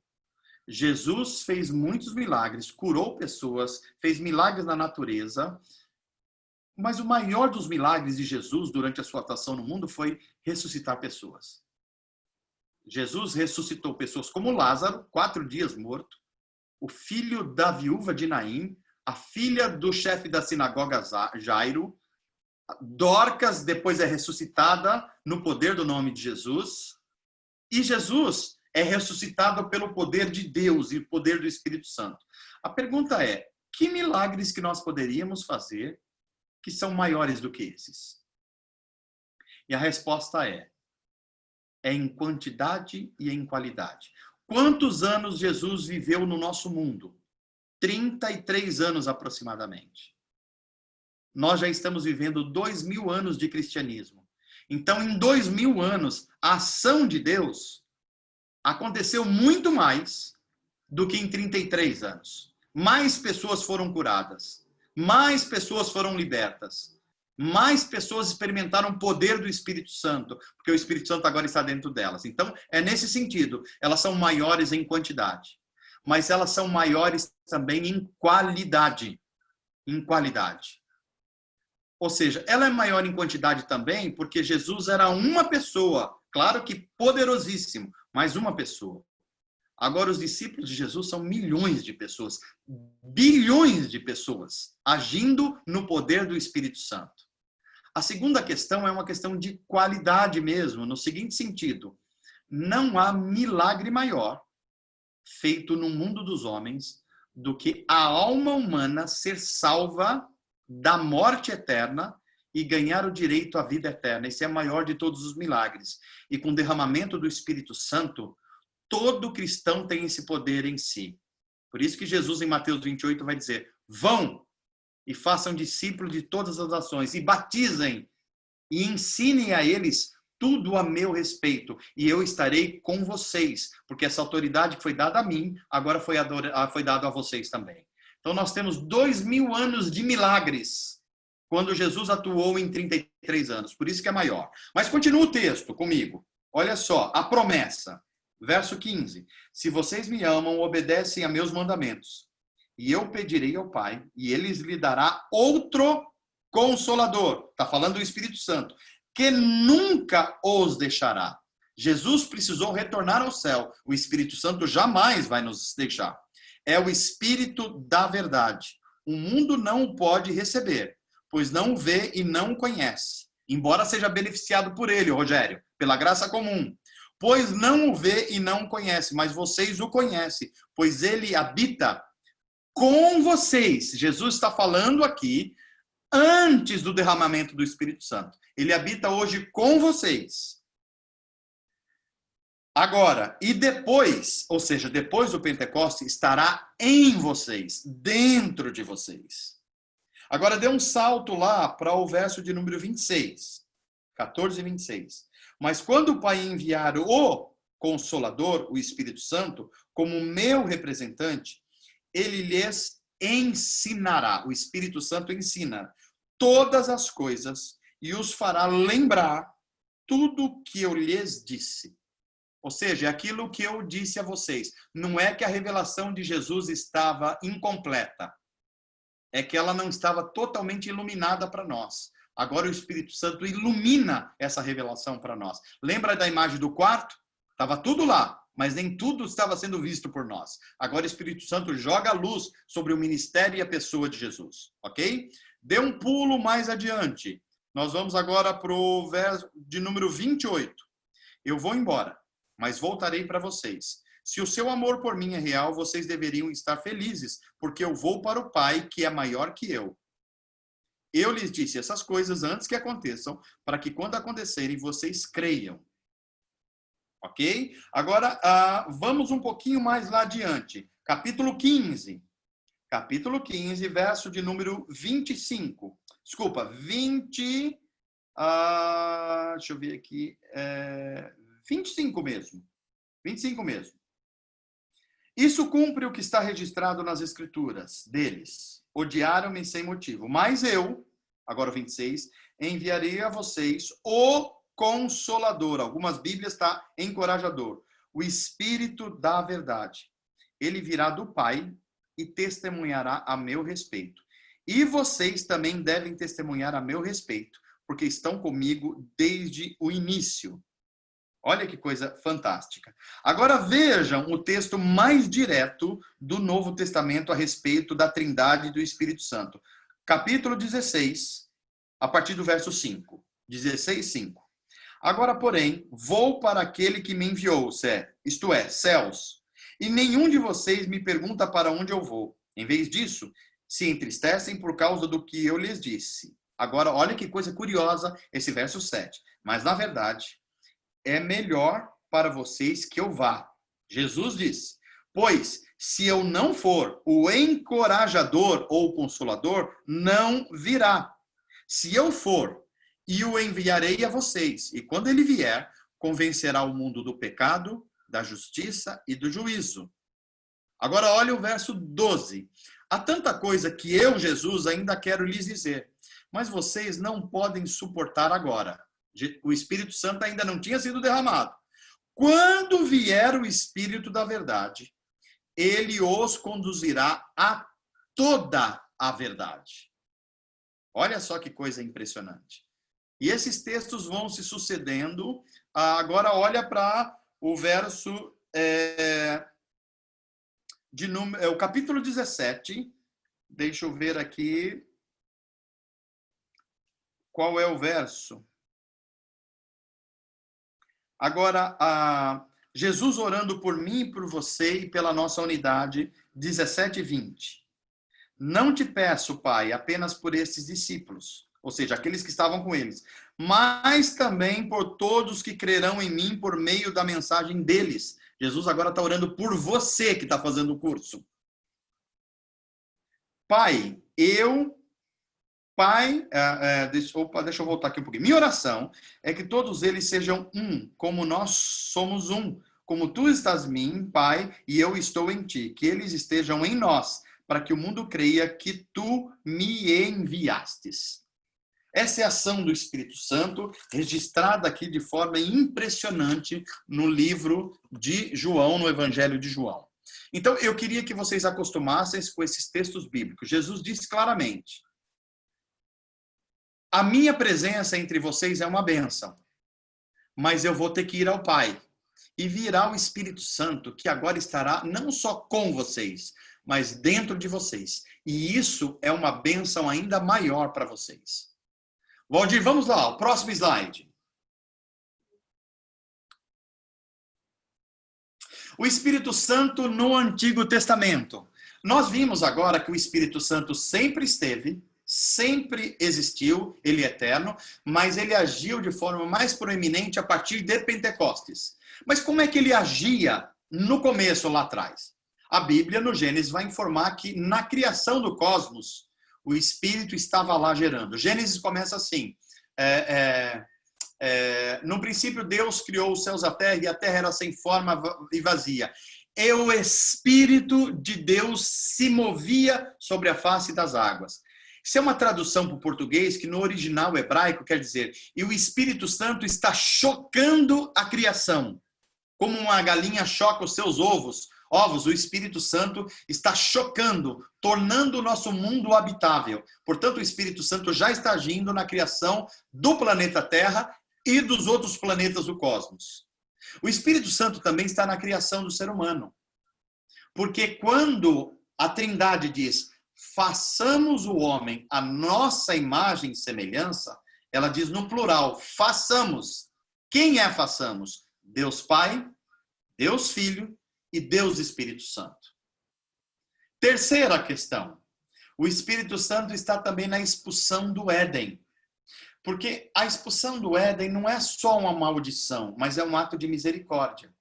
Jesus fez muitos milagres, curou pessoas, fez milagres na natureza, mas o maior dos milagres de Jesus durante a sua atuação no mundo foi ressuscitar pessoas. Jesus ressuscitou pessoas como Lázaro, 4 dias morto, o filho da viúva de Naim, a filha do chefe da sinagoga Jairo, Dorcas depois é ressuscitada no poder do nome de Jesus, e Jesus é ressuscitado pelo poder de Deus e o poder do Espírito Santo. A pergunta é, que milagres que nós poderíamos fazer que são maiores do que esses? E a resposta é em quantidade e em qualidade. Quantos anos Jesus viveu no nosso mundo? 33 anos aproximadamente. Nós já estamos vivendo 2000 anos de cristianismo. Então, em 2000 anos, a ação de Deus aconteceu muito mais do que em 33 anos. Mais pessoas foram curadas, mais pessoas foram libertas, mais pessoas experimentaram o poder do Espírito Santo, porque o Espírito Santo agora está dentro delas. Então, é nesse sentido, elas são maiores em quantidade, mas elas são maiores também em qualidade. Em qualidade. Ou seja, ela é maior em quantidade também porque Jesus era uma pessoa, claro que poderosíssimo, mas uma pessoa. Agora, os discípulos de Jesus são milhões de pessoas, bilhões de pessoas, agindo no poder do Espírito Santo. A segunda questão é uma questão de qualidade mesmo, no seguinte sentido: não há milagre maior feito no mundo dos homens do que a alma humana ser salva da morte eterna e ganhar o direito à vida eterna. Esse é o maior de todos os milagres. E com o derramamento do Espírito Santo, todo cristão tem esse poder em si. Por isso que Jesus, em Mateus 28, vai dizer: vão e façam discípulos de todas as nações, e batizem, e ensinem a eles tudo a meu respeito, e eu estarei com vocês, porque essa autoridade que foi dada a mim, agora foi dada a vocês também. Então nós temos 2000 anos de milagres, quando Jesus atuou em 33 anos, por isso que é maior. Mas continua o texto comigo, olha só, a promessa, verso 15: se vocês me amam, obedecem a meus mandamentos, e eu pedirei ao Pai, e ele lhe dará outro Consolador, está falando do Espírito Santo, que nunca os deixará. Jesus precisou retornar ao céu, o Espírito Santo jamais vai nos deixar. É o Espírito da verdade. O mundo não o pode receber, pois não o vê e não o conhece, embora seja beneficiado por ele, Rogério, pela graça comum. Pois não o vê e não o conhece, mas vocês o conhecem, pois ele habita com vocês. Jesus está falando aqui antes do derramamento do Espírito Santo. Ele habita hoje com vocês. Agora, e depois, ou seja, depois do Pentecoste, estará em vocês, dentro de vocês. Agora, dê um salto lá para o verso de número 26, 14 e 26. Mas quando o Pai enviar o Consolador, o Espírito Santo, como meu representante, ele lhes ensinará, o Espírito Santo ensina todas as coisas e os fará lembrar tudo que eu lhes disse. Ou seja, é aquilo que eu disse a vocês. Não é que a revelação de Jesus estava incompleta. É que ela não estava totalmente iluminada para nós. Agora o Espírito Santo ilumina essa revelação para nós. Lembra da imagem do quarto? Estava tudo lá, mas nem tudo estava sendo visto por nós. Agora o Espírito Santo joga a luz sobre o ministério e a pessoa de Jesus. Ok? Dê um pulo mais adiante. Nós vamos agora para o verso de número 28. Eu vou embora, mas voltarei para vocês. Se o seu amor por mim é real, vocês deveriam estar felizes, porque eu vou para o Pai, que é maior que eu. Eu lhes disse essas coisas antes que aconteçam, para que quando acontecerem, vocês creiam. Ok? Agora, vamos um pouquinho mais lá adiante. Capítulo 15. Capítulo 15, verso de número 25. Desculpa, 20... deixa eu ver aqui. 25 mesmo. 25 mesmo. Isso cumpre o que está registrado nas Escrituras deles. Odiaram-me sem motivo. Mas eu, agora o 26, enviarei a vocês o Consolador. Algumas Bíblias está encorajador. O Espírito da verdade. Ele virá do Pai e testemunhará a meu respeito. E vocês também devem testemunhar a meu respeito, porque estão comigo desde o início. Olha que coisa fantástica. Agora vejam o texto mais direto do Novo Testamento a respeito da Trindade e do Espírito Santo. Capítulo 16, a partir do verso 5. 16, 5. Agora, porém, vou para aquele que me enviou, isto é, céus. E nenhum de vocês me pergunta para onde eu vou. Em vez disso, se entristecem por causa do que eu lhes disse. Agora, olha que coisa curiosa esse verso 7. Mas, na verdade, é melhor para vocês que eu vá. Jesus disse, pois Se eu não for, o encorajador ou consolador não virá. Se eu for, e o enviarei a vocês. E quando ele vier, convencerá o mundo do pecado, da justiça e do juízo. Agora olha o verso 12. Há tanta coisa que eu, Jesus, ainda quero lhes dizer, mas vocês não podem suportar agora. O Espírito Santo ainda não tinha sido derramado. Quando vier o Espírito da verdade, ele os conduzirá a toda a verdade. Olha só que coisa impressionante. E esses textos vão se sucedendo. Agora olha para o verso, o capítulo 17. Deixa eu ver aqui. Qual é o verso? Agora, Jesus orando por mim e por você e pela nossa unidade, 17 e 20. Não te peço, Pai, apenas por estes discípulos, ou seja, aqueles que estavam com eles, mas também por todos que crerão em mim por meio da mensagem deles. Jesus agora está orando por você que está fazendo o curso. Pai, deixa eu voltar aqui um pouquinho. Minha oração é que todos eles sejam um, como nós somos um. Como tu estás em mim, Pai, e eu estou em ti. Que eles estejam em nós, para que o mundo creia que tu me enviastes. Essa é a ação do Espírito Santo, registrada aqui de forma impressionante no livro de João, no Evangelho de João. Então, eu queria que vocês acostumassem com esses textos bíblicos. Jesus disse claramente: a minha presença entre vocês é uma bênção, mas eu vou ter que ir ao Pai. E virá o Espírito Santo, que agora estará não só com vocês, mas dentro de vocês. E isso é uma bênção ainda maior para vocês. Valdir, vamos lá, o próximo slide. O Espírito Santo no Antigo Testamento. Nós vimos agora que o Espírito Santo sempre esteve, sempre existiu, ele é eterno, mas ele agiu de forma mais proeminente a partir de Pentecostes. Mas como é que ele agia no começo, lá atrás? A Bíblia, no Gênesis, vai informar que na criação do cosmos, o Espírito estava lá gerando. Gênesis começa assim: no princípio Deus criou os céus e a terra era sem forma e vazia. E o Espírito de Deus se movia sobre a face das águas. Isso é uma tradução para o português que no original hebraico quer dizer: e o Espírito Santo está chocando a criação. Como uma galinha choca os seus ovos, o Espírito Santo está chocando, tornando o nosso mundo habitável. Portanto, o Espírito Santo já está agindo na criação do planeta Terra e dos outros planetas do cosmos. O Espírito Santo também está na criação do ser humano. Porque quando a Trindade diz: façamos o homem à nossa imagem e semelhança, ela diz no plural: façamos. Quem é façamos? Deus Pai, Deus Filho e Deus Espírito Santo. Terceira questão. O Espírito Santo está também na expulsão do Éden. Porque a expulsão do Éden não é só uma maldição, mas é um ato de misericórdia.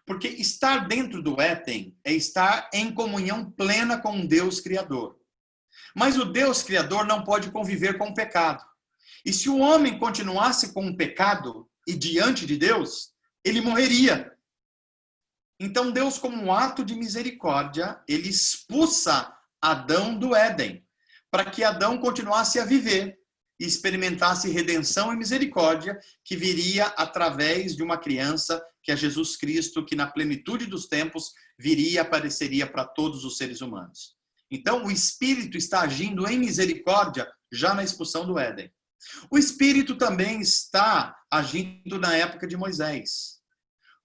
Porque estar dentro do Éden é estar em comunhão plena com o Deus Criador. Mas o Deus Criador não pode conviver com o pecado. E se o homem continuasse com o pecado e diante de Deus, ele morreria. Então Deus, como um ato de misericórdia, ele expulsa Adão do Éden, para que Adão continuasse a viver e experimentasse redenção e misericórdia que viria através de uma criança, que é Jesus Cristo, que na plenitude dos tempos viria e apareceria para todos os seres humanos. Então o Espírito está agindo em misericórdia já na expulsão do Éden. O Espírito também está agindo na época de Moisés.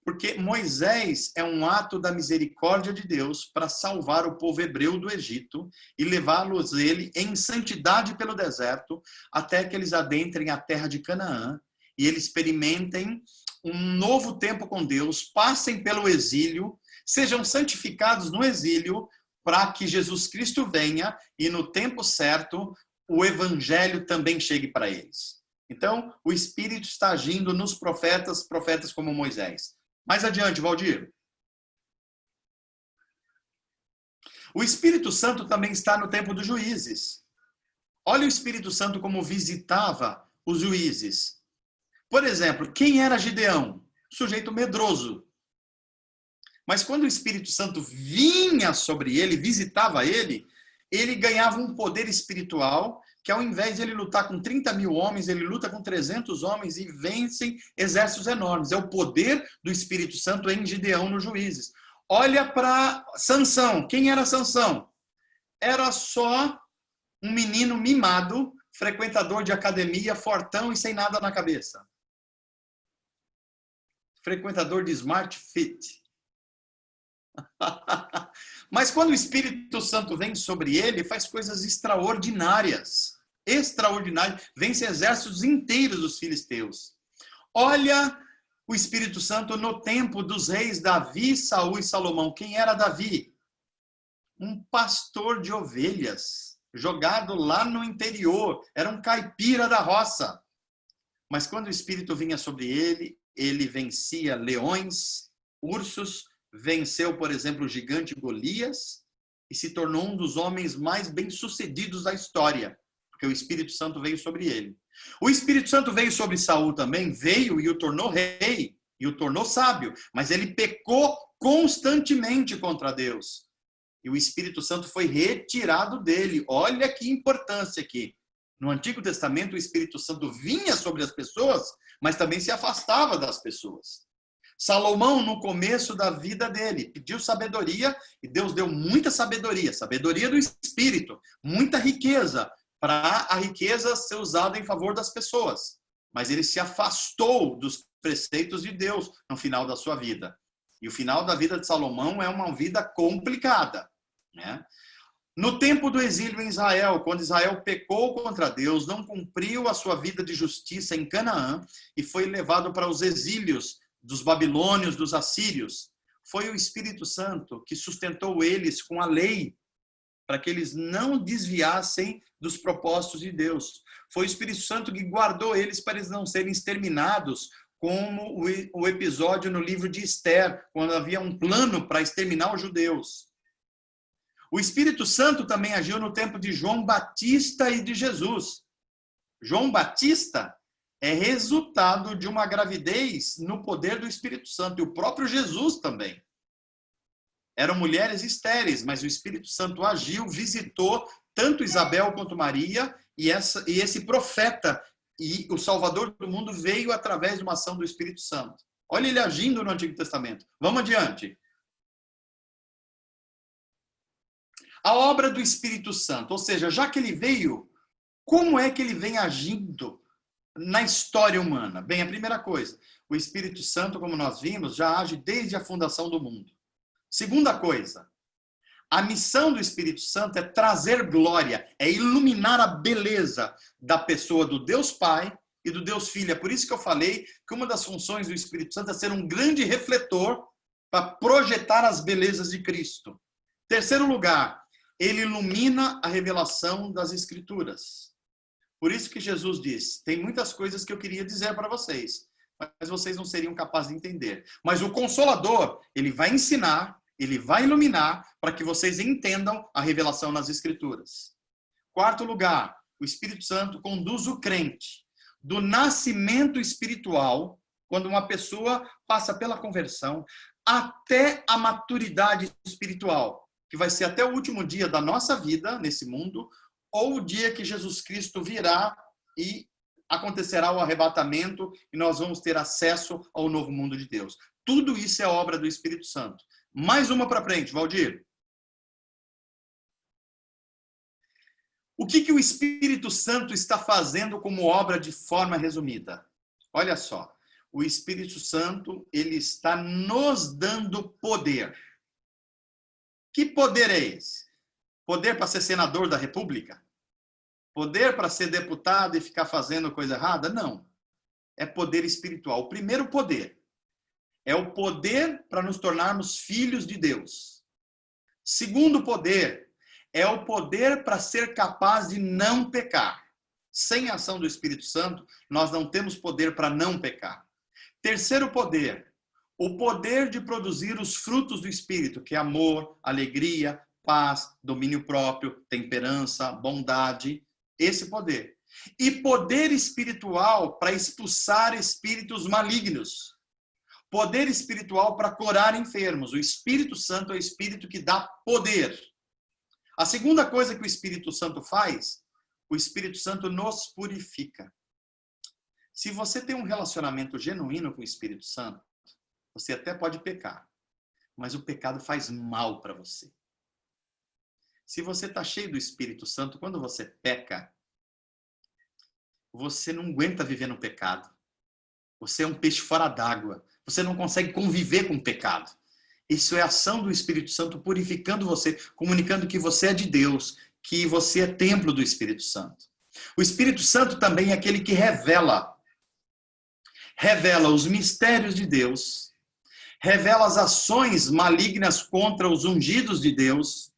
Porque Moisés é um ato da misericórdia de Deus para salvar o povo hebreu do Egito e levá-los ele em santidade pelo deserto até que eles adentrem a terra de Canaã e eles experimentem um novo tempo com Deus, passem pelo exílio, sejam santificados no exílio para que Jesus Cristo venha e no tempo certo o evangelho também chegue para eles. Então, o Espírito está agindo nos profetas como Moisés. Mais adiante, Valdir. O Espírito Santo também está no tempo dos juízes. Olha o Espírito Santo como visitava os juízes. Por exemplo, quem era Gideão? Sujeito medroso. Mas quando o Espírito Santo vinha sobre ele, visitava ele, ele ganhava um poder espiritual que ao invés de ele lutar com 30 mil homens, ele luta com 300 homens e vencem exércitos enormes. É o poder do Espírito Santo em Gideão nos juízes. Olha para Sansão. Quem era Sansão? Era só um menino mimado, frequentador de academia, fortão e sem nada na cabeça. Frequentador de Smart Fit. Mas quando o Espírito Santo vem sobre ele, faz coisas extraordinárias. Extraordinárias. Vence exércitos inteiros dos filisteus. Olha o Espírito Santo no tempo dos reis Davi, Saul e Salomão. Quem era Davi? Um pastor de ovelhas, jogado lá no interior. Era um caipira da roça. Mas quando o Espírito vinha sobre ele, ele vencia leões, ursos, venceu, por exemplo, o gigante Golias e se tornou um dos homens mais bem-sucedidos da história, porque o Espírito Santo veio sobre ele. O Espírito Santo veio sobre Saul também, veio e o tornou rei, e o tornou sábio, mas ele pecou constantemente contra Deus. E o Espírito Santo foi retirado dele. Olha que importância aqui. No Antigo Testamento, o Espírito Santo vinha sobre as pessoas, mas também se afastava das pessoas. Salomão, no começo da vida dele, pediu sabedoria e Deus deu muita sabedoria, sabedoria do Espírito, muita riqueza, para a riqueza ser usada em favor das pessoas. Mas ele se afastou dos preceitos de Deus no final da sua vida. E o final da vida de Salomão é uma vida complicada, né? No tempo do exílio em Israel, quando Israel pecou contra Deus, não cumpriu a sua vida de justiça em Canaã e foi levado para os exílios dos babilônios, dos assírios, foi o Espírito Santo que sustentou eles com a lei, para que eles não desviassem dos propósitos de Deus. Foi o Espírito Santo que guardou eles para eles não serem exterminados, como o episódio no livro de Esther, quando havia um plano para exterminar os judeus. O Espírito Santo também agiu no tempo de João Batista e de Jesus. João Batista é resultado de uma gravidez no poder do Espírito Santo. E o próprio Jesus também. Eram mulheres estéreis, mas o Espírito Santo agiu, visitou tanto Isabel quanto Maria, e esse profeta, e o Salvador do mundo veio através de uma ação do Espírito Santo. Olha ele agindo no Antigo Testamento. Vamos adiante. A obra do Espírito Santo, ou seja, já que ele veio, como é que ele vem agindo na história humana? Bem, a primeira coisa, o Espírito Santo, como nós vimos, já age desde a fundação do mundo. Segunda coisa, a missão do Espírito Santo é trazer glória, é iluminar a beleza da pessoa do Deus Pai e do Deus Filho. É por isso que eu falei que uma das funções do Espírito Santo é ser um grande refletor para projetar as belezas de Cristo. Terceiro lugar, ele ilumina a revelação das Escrituras. Por isso que Jesus diz, tem muitas coisas que eu queria dizer para vocês, mas vocês não seriam capazes de entender. Mas o Consolador, ele vai ensinar, ele vai iluminar para que vocês entendam a revelação nas Escrituras. Quarto lugar, o Espírito Santo conduz o crente do nascimento espiritual, quando uma pessoa passa pela conversão, até a maturidade espiritual, que vai ser até o último dia da nossa vida nesse mundo, ou o dia que Jesus Cristo virá e acontecerá o arrebatamento e nós vamos ter acesso ao novo mundo de Deus. Tudo isso é obra do Espírito Santo. Mais uma para frente, Valdir. O que o Espírito Santo está fazendo como obra de forma resumida? Olha só, o Espírito Santo, ele está nos dando poder. Que poder é esse? Poder para ser senador da República? Poder para ser deputado e ficar fazendo coisa errada? Não. É poder espiritual. O primeiro poder é o poder para nos tornarmos filhos de Deus. Segundo poder é o poder para ser capaz de não pecar. Sem a ação do Espírito Santo, nós não temos poder para não pecar. Terceiro poder, o poder de produzir os frutos do Espírito, que é amor, alegria, paz, domínio próprio, temperança, bondade, esse poder. E poder espiritual para expulsar espíritos malignos. Poder espiritual para curar enfermos. O Espírito Santo é o Espírito que dá poder. A segunda coisa que o Espírito Santo faz, o Espírito Santo nos purifica. Se você tem um relacionamento genuíno com o Espírito Santo, você até pode pecar, mas o pecado faz mal para você. Se você está cheio do Espírito Santo, quando você peca, você não aguenta viver no pecado. Você é um peixe fora d'água. Você não consegue conviver com o pecado. Isso é a ação do Espírito Santo purificando você, comunicando que você é de Deus, que você é templo do Espírito Santo. O Espírito Santo também é aquele que revela os mistérios de Deus, revela as ações malignas contra os ungidos de Deus,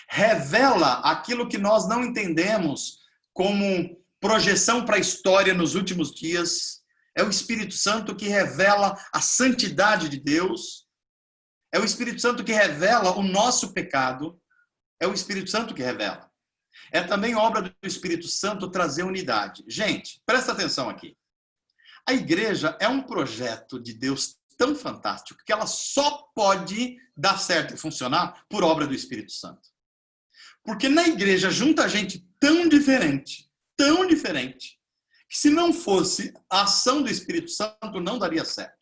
revela aquilo que nós não entendemos como projeção para a história nos últimos dias. É o Espírito Santo que revela a santidade de Deus. É o Espírito Santo que revela o nosso pecado. É o Espírito Santo que revela. É também obra do Espírito Santo trazer unidade. Gente, presta atenção aqui. A igreja é um projeto de Deus tão fantástico que ela só pode dar certo e funcionar por obra do Espírito Santo. Porque na igreja junta gente tão diferente, que se não fosse a ação do Espírito Santo, não daria certo.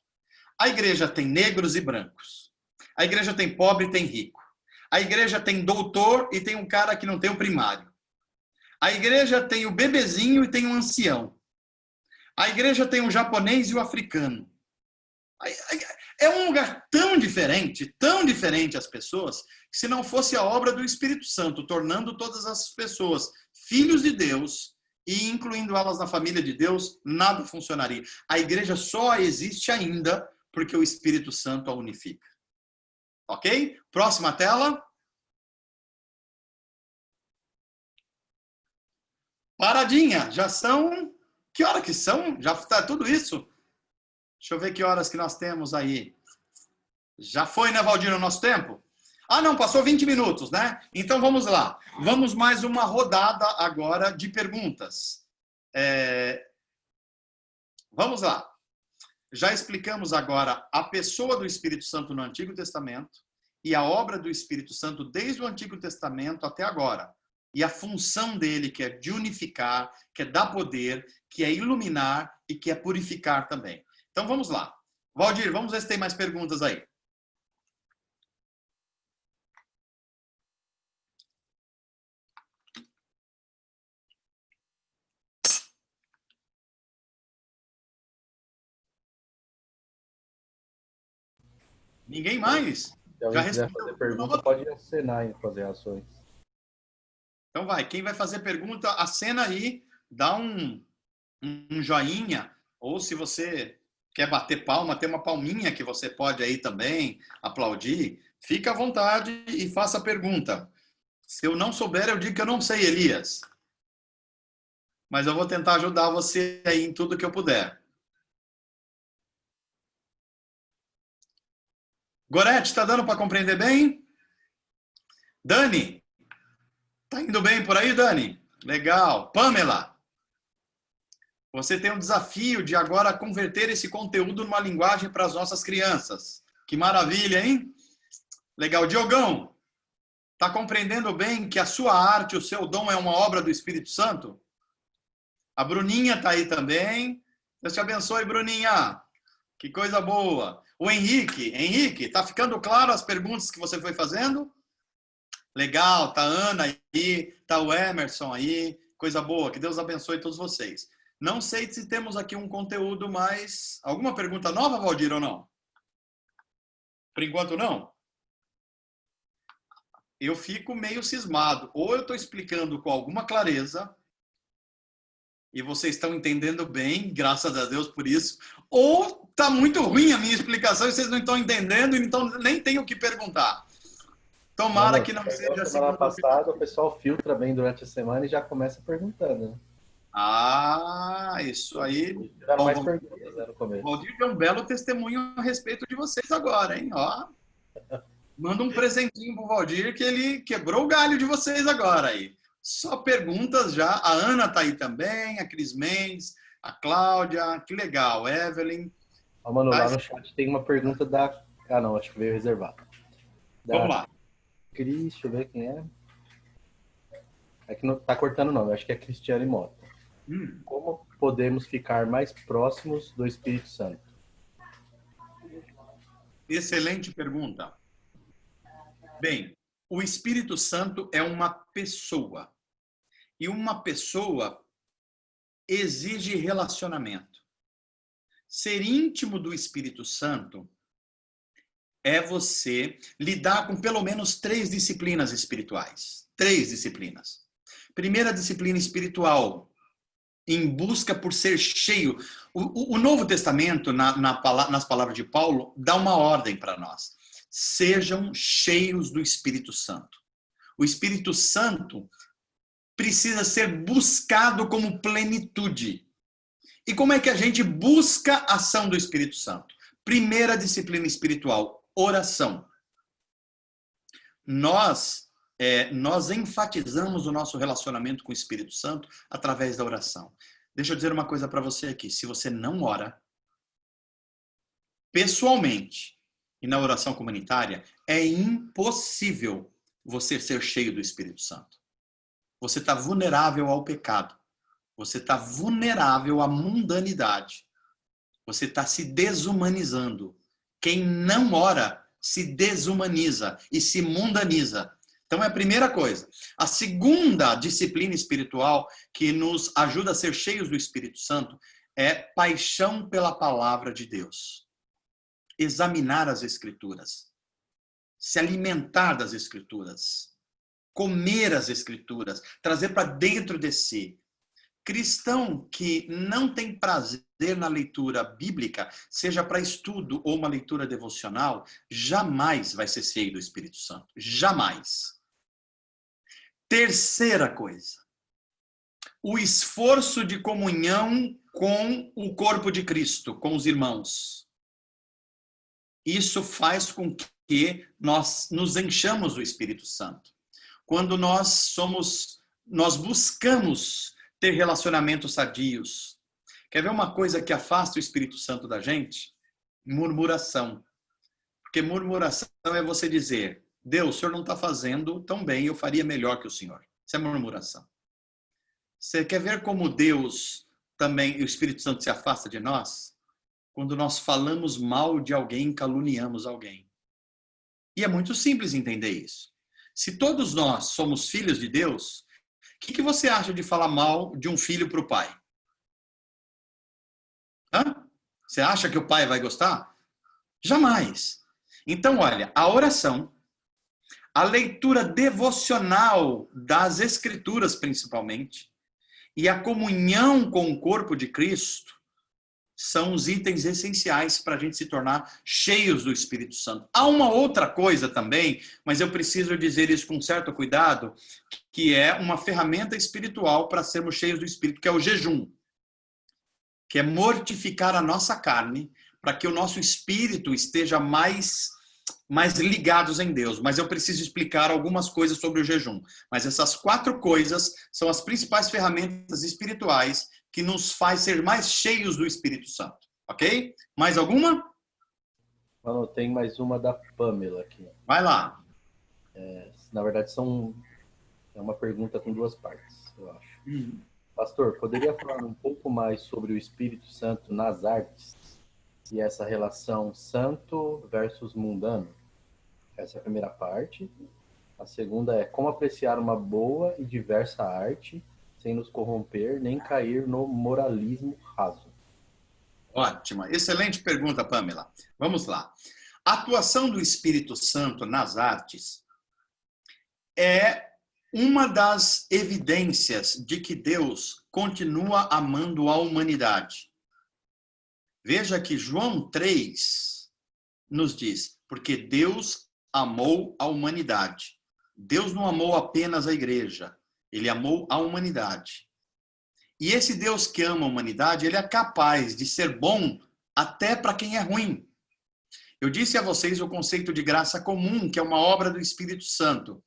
A igreja tem negros e brancos. A igreja tem pobre e tem rico. A igreja tem doutor e tem um cara que não tem o primário. A igreja tem o bebezinho e tem um ancião. A igreja tem o japonês e o africano. É um lugar tão diferente as pessoas, que se não fosse a obra do Espírito Santo, tornando todas as pessoas filhos de Deus e incluindo elas na família de Deus, nada funcionaria. A igreja só existe ainda porque o Espírito Santo a unifica. Ok? Próxima tela. Paradinha. Já são... Que hora que são? Já está tudo isso? Deixa eu ver que horas que nós temos aí. Já foi, né, Valdir, o nosso tempo? Ah, não, passou 20 minutos, né? Então vamos lá. Vamos mais uma rodada agora de perguntas. Vamos lá. Já explicamos agora a pessoa do Espírito Santo no Antigo Testamento e a obra do Espírito Santo desde o Antigo Testamento até agora. E a função dele, que é de unificar, que é dar poder, que é iluminar e que é purificar também. Então vamos lá. Valdir, vamos ver se tem mais perguntas aí. Ninguém mais? Se alguém quiser fazer pergunta, pode acenar e fazer ações. Então vai, quem vai fazer pergunta, acena aí, dá um joinha, ou se você quer bater palma, tem uma palminha que você pode aí também aplaudir. Fica à vontade e faça a pergunta. Se eu não souber, eu digo que eu não sei, Elias. Mas eu vou tentar ajudar você aí em tudo que eu puder. Gorete, está dando para compreender bem? Dani? Tá indo bem por aí, Dani? Legal. Pamela? Você tem um desafio de agora converter esse conteúdo numa linguagem para as nossas crianças. Que maravilha, hein? Legal. Diogão, tá compreendendo bem que a sua arte, o seu dom é uma obra do Espírito Santo? A Bruninha tá aí também. Deus te abençoe, Bruninha. Que coisa boa. O Henrique, tá ficando claro as perguntas que você foi fazendo? Legal, tá a Ana aí, tá o Emerson aí, coisa boa, que Deus abençoe todos vocês. Não sei se temos aqui um conteúdo mais... Alguma pergunta nova, Valdir, ou não? Por enquanto, não? Eu fico meio cismado. Ou eu estou explicando com alguma clareza, e vocês estão entendendo bem, graças a Deus por isso, ou tá muito ruim a minha explicação e vocês não estão entendendo, então nem tenho o que perguntar. Tomara que não seja assim. Semana passada o pessoal filtra bem durante a semana e já começa perguntando, né? Ah, isso aí. Tiveram mais perguntas, né, no começo. O Valdir deu um belo testemunho a respeito de vocês agora, hein? Ó. Manda um presentinho pro Valdir que ele quebrou o galho de vocês agora aí. Só perguntas já. A Ana tá aí também, a Cris Mendes, a Cláudia, que legal, Evelyn. Ó, mano, lá no chat tem uma pergunta da... Ah, não, acho que veio reservado. Vamos lá. Cris, deixa eu ver quem é. É que não tá cortando o nome, acho que é Cristiane Mota. Como podemos ficar mais próximos do Espírito Santo? Excelente pergunta. Bem, o Espírito Santo é uma pessoa. E uma pessoa exige relacionamento. Ser íntimo do Espírito Santo é você lidar com pelo menos 3 disciplinas espirituais. 3 disciplinas. Primeira disciplina espiritual, em busca por ser cheio. O Novo Testamento, nas palavras de Paulo, dá uma ordem para nós. Sejam cheios do Espírito Santo. O Espírito Santo precisa ser buscado como plenitude. E como é que a gente busca a ação do Espírito Santo? Primeira disciplina espiritual, oração. Nós enfatizamos o nosso relacionamento com o Espírito Santo através da oração. Deixa eu dizer uma coisa para você aqui. Se você não ora pessoalmente e na oração comunitária, é impossível você ser cheio do Espírito Santo. Você está vulnerável ao pecado. Você está vulnerável à mundanidade. Você está se desumanizando. Quem não ora se desumaniza e se mundaniza. Então é a primeira coisa. A segunda disciplina espiritual que nos ajuda a ser cheios do Espírito Santo é paixão pela palavra de Deus. Examinar as Escrituras. Se alimentar das Escrituras. Comer as Escrituras. Trazer para dentro de si. Cristão que não tem prazer na leitura bíblica, seja para estudo ou uma leitura devocional, jamais vai ser cheio do Espírito Santo. Jamais. Terceira coisa. O esforço de comunhão com o corpo de Cristo, com os irmãos. Isso faz com que nós nos enchamos do Espírito Santo. Quando nós buscamos ter relacionamentos sadios. Quer ver uma coisa que afasta o Espírito Santo da gente? Murmuração. Porque murmuração é você dizer, Deus, o Senhor não está fazendo tão bem, eu faria melhor que o Senhor. Isso é murmuração. Você quer ver como Deus também, o Espírito Santo se afasta de nós? Quando nós falamos mal de alguém, caluniamos alguém. E é muito simples entender isso. Se todos nós somos filhos de Deus, o que você acha de falar mal de um filho para o pai? Hã? Você acha que o pai vai gostar? Jamais. Então, olha, a oração, a leitura devocional das Escrituras, principalmente, e a comunhão com o corpo de Cristo são os itens essenciais para a gente se tornar cheios do Espírito Santo. Há uma outra coisa também, mas eu preciso dizer isso com certo cuidado, que é uma ferramenta espiritual para sermos cheios do Espírito, que é o jejum, que é mortificar a nossa carne para que o nosso espírito esteja mais ligados em Deus. Mas eu preciso explicar algumas coisas sobre o jejum. Mas essas 4 coisas são as principais ferramentas espirituais que nos faz ser mais cheios do Espírito Santo. Ok? Mais alguma? Mano, tem mais uma da Pamela aqui. Vai lá. Na verdade, é uma pergunta com 2 partes, eu acho. Pastor, poderia falar um pouco mais sobre o Espírito Santo nas artes? E essa relação santo versus mundano? Essa é a primeira parte. A segunda é como apreciar uma boa e diversa arte sem nos corromper nem cair no moralismo raso. Ótima. Excelente pergunta, Pamela. Vamos lá. A atuação do Espírito Santo nas artes é uma das evidências de que Deus continua amando a humanidade. Veja que João 3 nos diz, porque Deus amou a humanidade. Deus não amou apenas a igreja, ele amou a humanidade. E esse Deus que ama a humanidade, ele é capaz de ser bom até para quem é ruim. Eu disse a vocês o conceito de graça comum, que é uma obra do Espírito Santo,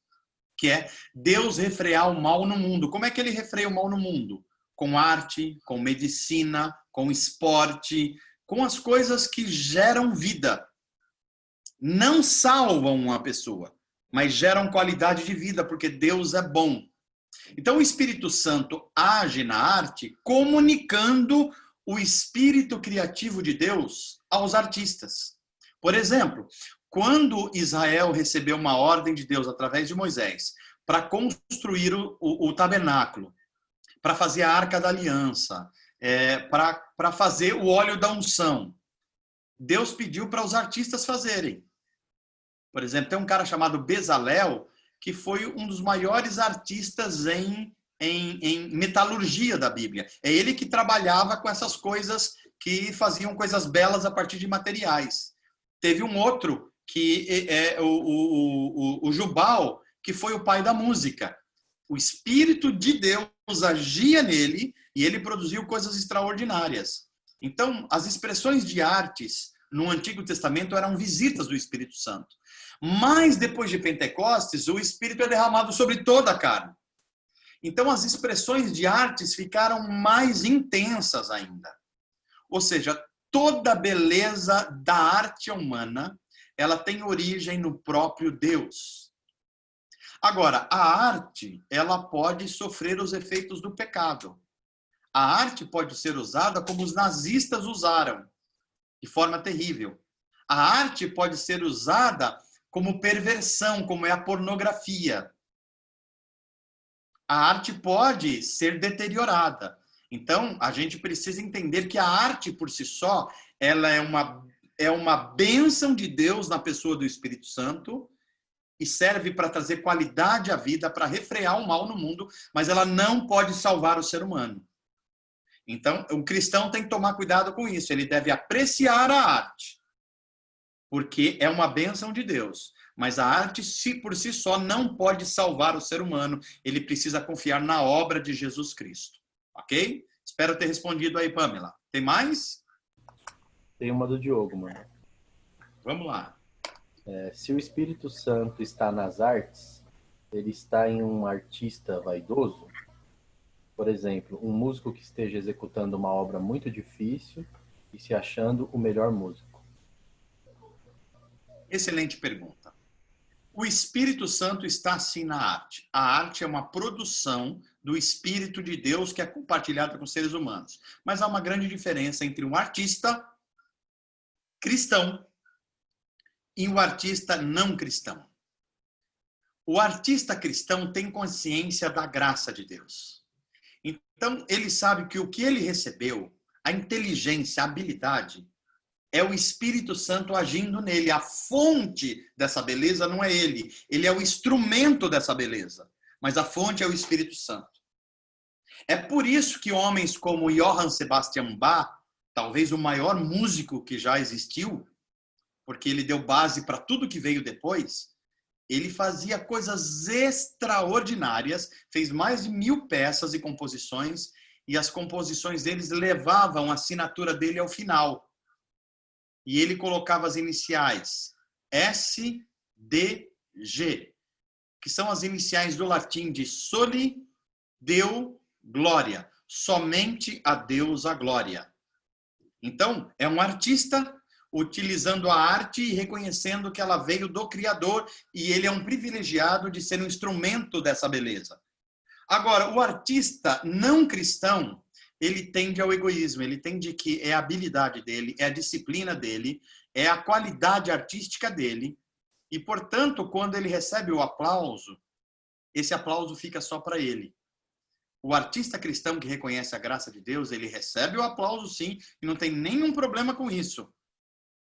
que é Deus refrear o mal no mundo. Como é que ele refreia o mal no mundo? Com arte, com medicina, com esporte, com as coisas que geram vida. Não salvam uma pessoa, mas geram qualidade de vida, porque Deus é bom. Então o Espírito Santo age na arte comunicando o espírito criativo de Deus aos artistas. Por exemplo, quando Israel recebeu uma ordem de Deus através de Moisés para construir o tabernáculo, para fazer a arca da aliança, para fazer o óleo da unção, Deus pediu para os artistas fazerem. Por exemplo, tem um cara chamado Bezalel, que foi um dos maiores artistas em metalurgia da Bíblia. É ele que trabalhava com essas coisas que faziam coisas belas a partir de materiais. Teve um outro, que é o Jubal, que foi o pai da música. O Espírito de Deus agia nele e ele produziu coisas extraordinárias. Então, as expressões de artes no Antigo Testamento eram visitas do Espírito Santo. Mas depois de Pentecostes, o Espírito é derramado sobre toda a carne. Então, as expressões de artes ficaram mais intensas ainda. Ou seja, toda a beleza da arte humana, ela tem origem no próprio Deus. Agora, a arte, ela pode sofrer os efeitos do pecado. A arte pode ser usada como os nazistas usaram, de forma terrível. A arte pode ser usada como perversão, como é a pornografia. A arte pode ser deteriorada. Então, a gente precisa entender que a arte por si só, ela é uma bênção de Deus na pessoa do Espírito Santo e serve para trazer qualidade à vida, para refrear o mal no mundo, mas ela não pode salvar o ser humano. Então, o cristão tem que tomar cuidado com isso. Ele deve apreciar a arte, porque é uma bênção de Deus. Mas a arte, por si só, não pode salvar o ser humano. Ele precisa confiar na obra de Jesus Cristo. Ok? Espero ter respondido aí, Pamela. Tem mais? Tem uma do Diogo, mano. Vamos lá. Se o Espírito Santo está nas artes, ele está em um artista vaidoso? Por exemplo, um músico que esteja executando uma obra muito difícil e se achando o melhor músico. Excelente pergunta. O Espírito Santo está sim na arte. A arte é uma produção do Espírito de Deus que é compartilhada com os seres humanos. Mas há uma grande diferença entre um artista cristão e um artista não cristão. O artista cristão tem consciência da graça de Deus. Então, ele sabe que o que ele recebeu, a inteligência, a habilidade, é o Espírito Santo agindo nele. A fonte dessa beleza não é ele. Ele é o instrumento dessa beleza. Mas a fonte é o Espírito Santo. É por isso que homens como Johann Sebastian Bach, talvez o maior músico que já existiu, porque ele deu base para tudo que veio depois, ele fazia coisas extraordinárias, fez mais de 1000 peças e composições, e as composições deles levavam a assinatura dele ao final. E ele colocava as iniciais S, D, G, que são as iniciais do latim de Soli Deo Glória. Somente a Deus a glória. Então, é um artista utilizando a arte e reconhecendo que ela veio do Criador e ele é um privilegiado de ser um instrumento dessa beleza. Agora, o artista não cristão, ele tende ao egoísmo, ele tende que é a habilidade dele, é a disciplina dele, é a qualidade artística dele, e, portanto, quando ele recebe o aplauso, esse aplauso fica só para ele. O artista cristão que reconhece a graça de Deus, ele recebe o aplauso sim, e não tem nenhum problema com isso,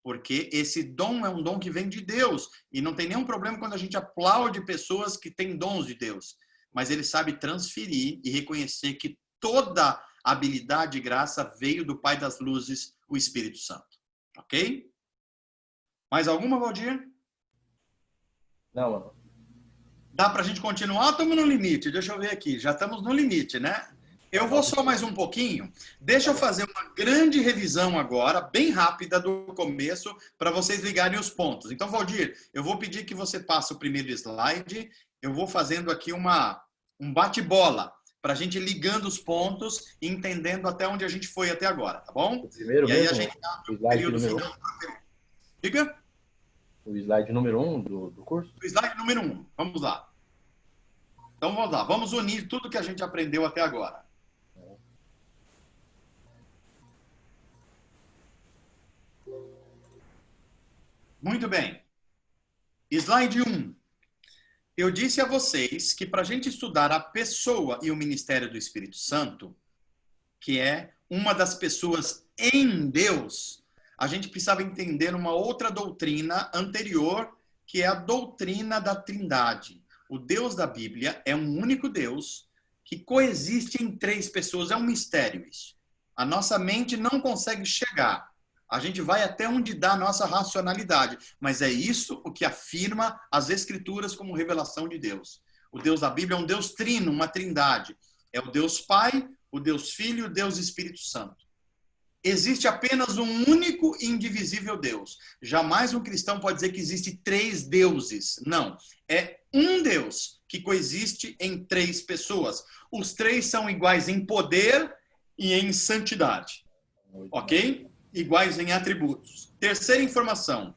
porque esse dom é um dom que vem de Deus, e não tem nenhum problema quando a gente aplaude pessoas que têm dons de Deus, mas ele sabe transferir e reconhecer que toda habilidade e graça veio do Pai das Luzes, o Espírito Santo. Ok? Mais alguma, Valdir? Não, mano. Dá pra gente continuar ou estamos no limite? Deixa eu ver aqui. Já estamos no limite, né? Eu vou só mais um pouquinho. Deixa eu fazer uma grande revisão agora, bem rápida do começo, para vocês ligarem os pontos. Então, Valdir, eu vou pedir que você passe o primeiro slide. Eu vou fazendo aqui um bate-bola, para a gente ligando os pontos e entendendo até onde a gente foi até agora, tá bom? O primeiro e aí mesmo? a gente dá O o slide período número final. Diga? O slide número 1 do curso? O slide número 1. Vamos lá. Então, vamos lá. Vamos unir tudo que a gente aprendeu até agora. Muito bem. Slide 1. Eu disse a vocês que para a gente estudar a pessoa e o ministério do Espírito Santo, que é uma das pessoas em Deus, a gente precisava entender uma outra doutrina anterior, que é a doutrina da Trindade. O Deus da Bíblia é um único Deus que coexiste em três pessoas. É um mistério isso. A nossa mente não consegue chegar. A gente vai até onde dá a nossa racionalidade. Mas é isso o que afirma as Escrituras como revelação de Deus. O Deus da Bíblia é um Deus trino, uma trindade. É o Deus Pai, o Deus Filho e o Deus Espírito Santo. Existe apenas um único e indivisível Deus. Jamais um cristão pode dizer que existe três deuses. Não. É um Deus que coexiste em três pessoas. Os três são iguais em poder e em santidade. Ok? Iguais em atributos. Terceira informação.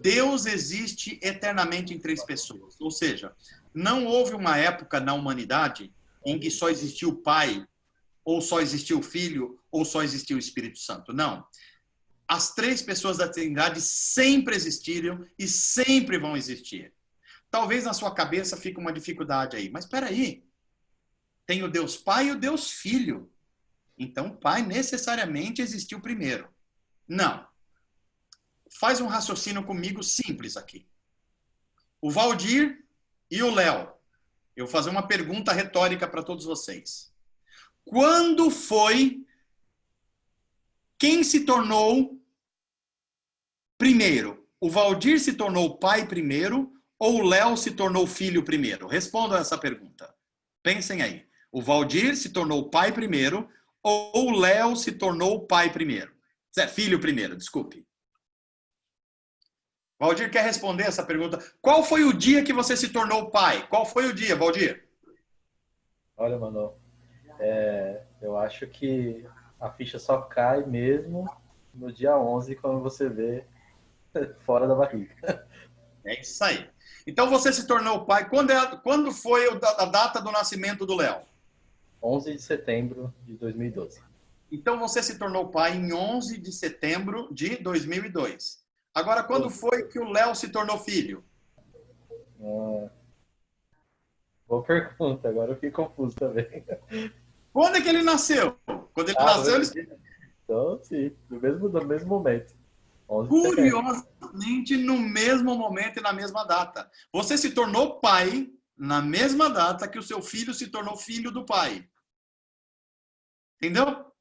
Deus existe eternamente em três pessoas. Ou seja, não houve uma época na humanidade em que só existiu o Pai, ou só existiu o Filho, ou só existiu o Espírito Santo. Não. As três pessoas da Trindade sempre existiram e sempre vão existir. Talvez na sua cabeça fique uma dificuldade aí. Mas espera aí. Tem o Deus Pai e o Deus Filho. Então o Pai necessariamente existiu primeiro. Não. Faz um raciocínio comigo simples aqui. O Valdir e o Léo. Eu vou fazer uma pergunta retórica para todos vocês. Quando foi quem se tornou primeiro? O Valdir se tornou pai primeiro ou o Léo se tornou filho primeiro? Respondam essa pergunta. Pensem aí. O Valdir se tornou pai primeiro ou o Léo se tornou pai primeiro? Filho primeiro, desculpe. Valdir quer responder essa pergunta. Qual foi o dia que você se tornou pai? Qual foi o dia, Valdir? Olha, mano, eu acho que a ficha só cai mesmo no dia 11, quando você vê fora da barriga. É isso aí. Então você se tornou pai. Quando foi a data do nascimento do Léo? 11 de setembro de 2012. Então você se tornou pai em 11 de setembro de 2002. Agora, quando foi que o Léo se tornou filho? Boa pergunta, agora eu fiquei confuso também. Quando é que ele nasceu? Quando ele nasceu, ele... Então, sim, no mesmo momento. Curiosamente, no mesmo momento e na mesma data. Você se tornou pai na mesma data que o seu filho se tornou filho do pai. Entendeu?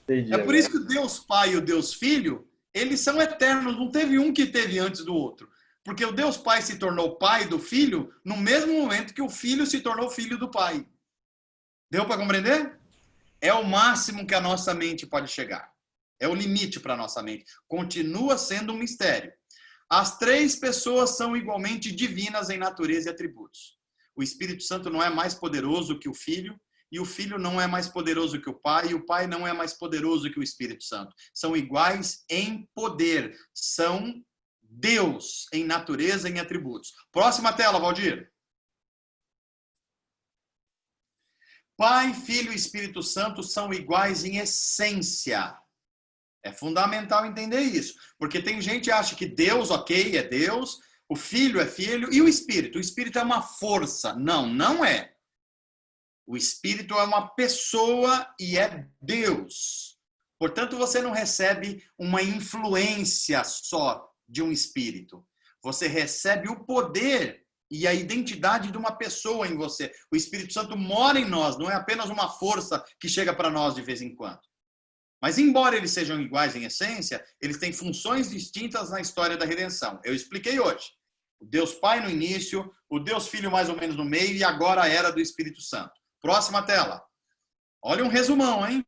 Entendi, é por isso que o Deus Pai e o Deus Filho, eles são eternos. Não teve um que teve antes do outro. Porque o Deus Pai se tornou pai do Filho no mesmo momento que o Filho se tornou filho do Pai. Deu para compreender? É o máximo que a nossa mente pode chegar. É o limite para a nossa mente. Continua sendo um mistério. As três pessoas são igualmente divinas em natureza e atributos. O Espírito Santo não é mais poderoso que o Filho, e o Filho não é mais poderoso que o Pai, e o Pai não é mais poderoso que o Espírito Santo. São iguais em poder. São Deus em natureza e em atributos. Próxima tela, Valdir. Pai, Filho e Espírito Santo são iguais em essência. É fundamental entender isso. Porque tem gente que acha que Deus, ok, é Deus, o Filho é Filho, e o Espírito? O Espírito é uma força. Não, não é. O Espírito é uma pessoa e é Deus. Portanto, você não recebe uma influência só de um Espírito. Você recebe o poder e a identidade de uma pessoa em você. O Espírito Santo mora em nós, não é apenas uma força que chega para nós de vez em quando. Mas, embora eles sejam iguais em essência, eles têm funções distintas na história da redenção. Eu expliquei hoje. O Deus Pai no início, o Deus Filho mais ou menos no meio e agora a era do Espírito Santo. Próxima tela. Olha um resumão, hein?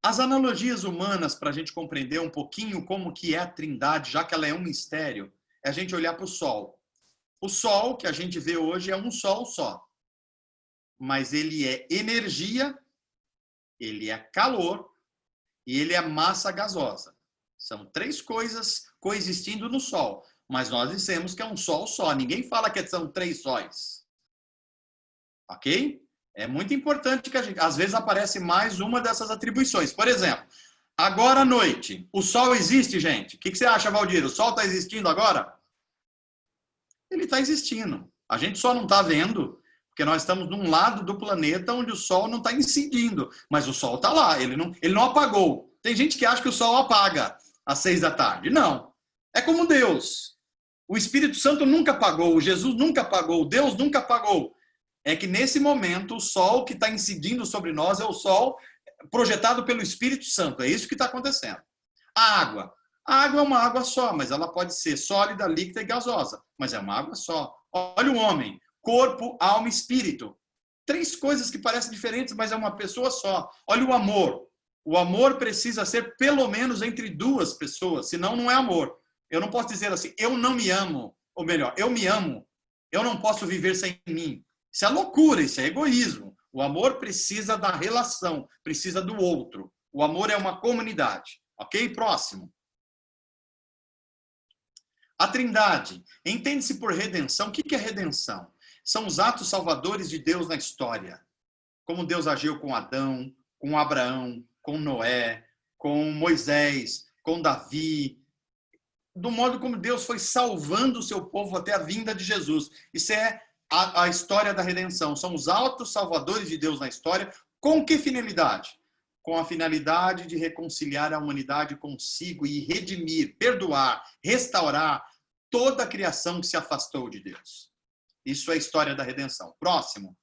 As analogias humanas, para a gente compreender um pouquinho como que é a Trindade, já que ela é um mistério, é a gente olhar para o Sol. O Sol que a gente vê hoje é um Sol só. Mas ele é energia, ele é calor e ele é massa gasosa. São três coisas coexistindo no Sol. Mas nós dissemos que é um Sol só. Ninguém fala que são três sóis. Ok? É muito importante que a gente... Às vezes aparece mais uma dessas atribuições. Por exemplo, agora à noite, o Sol existe, gente? O que você acha, Valdir? O Sol está existindo agora? Ele está existindo. A gente só não está vendo, porque nós estamos num lado do planeta onde o Sol não está incidindo. Mas o Sol está lá, ele não apagou. Tem gente que acha que o Sol apaga às 6 da tarde. Não. É como Deus. O Espírito Santo nunca apagou, Jesus nunca apagou, Deus nunca apagou. É que nesse momento o Sol que está incidindo sobre nós é o Sol projetado pelo Espírito Santo. É isso que está acontecendo. A água é uma água só, mas ela pode ser sólida, líquida e gasosa. Mas é uma água só. Olha o homem. Corpo, alma e espírito. Três coisas que parecem diferentes, mas é uma pessoa só. Olha o amor. O amor precisa ser pelo menos entre duas pessoas, senão não é amor. Eu não posso dizer assim, eu não me amo. Ou melhor, eu me amo. Eu não posso viver sem mim. Isso é loucura, isso é egoísmo. O amor precisa da relação, precisa do outro. O amor é uma comunidade. Ok? Próximo. A Trindade. Entende-se por redenção. O que é redenção? São os atos salvadores de Deus na história. Como Deus agiu com Adão, com Abraão, com Noé, com Moisés, com Davi. Do modo como Deus foi salvando o seu povo até a vinda de Jesus. Isso é a história da redenção. São os atos salvadores de Deus na história. Com que finalidade? Com a finalidade de reconciliar a humanidade consigo e redimir, perdoar, restaurar toda a criação que se afastou de Deus. Isso é a história da redenção. Próximo.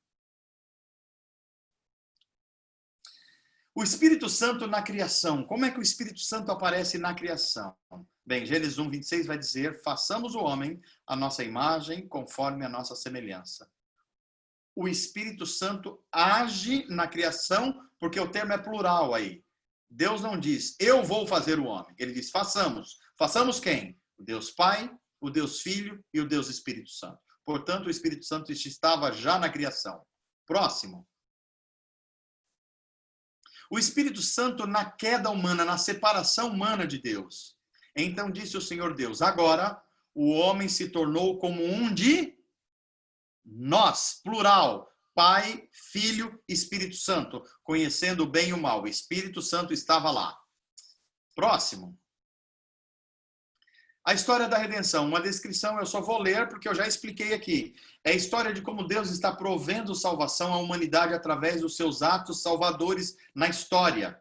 O Espírito Santo na criação. Como é que o Espírito Santo aparece na criação? Bem, Gênesis 1, 26 vai dizer, façamos o homem a nossa imagem, conforme a nossa semelhança. O Espírito Santo age na criação, porque o termo é plural aí. Deus não diz, eu vou fazer o homem. Ele diz, façamos. Façamos quem? O Deus Pai, o Deus Filho e o Deus Espírito Santo. Portanto, o Espírito Santo estava já na criação. Próximo. O Espírito Santo na queda humana, na separação humana de Deus. Então disse o Senhor Deus, agora o homem se tornou como um de nós, plural, Pai, Filho, Espírito Santo, conhecendo o bem e o mal. O Espírito Santo estava lá. Próximo. A história da redenção, uma descrição, eu só vou ler porque eu já expliquei aqui. É a história de como Deus está provendo salvação à humanidade através dos seus atos salvadores na história.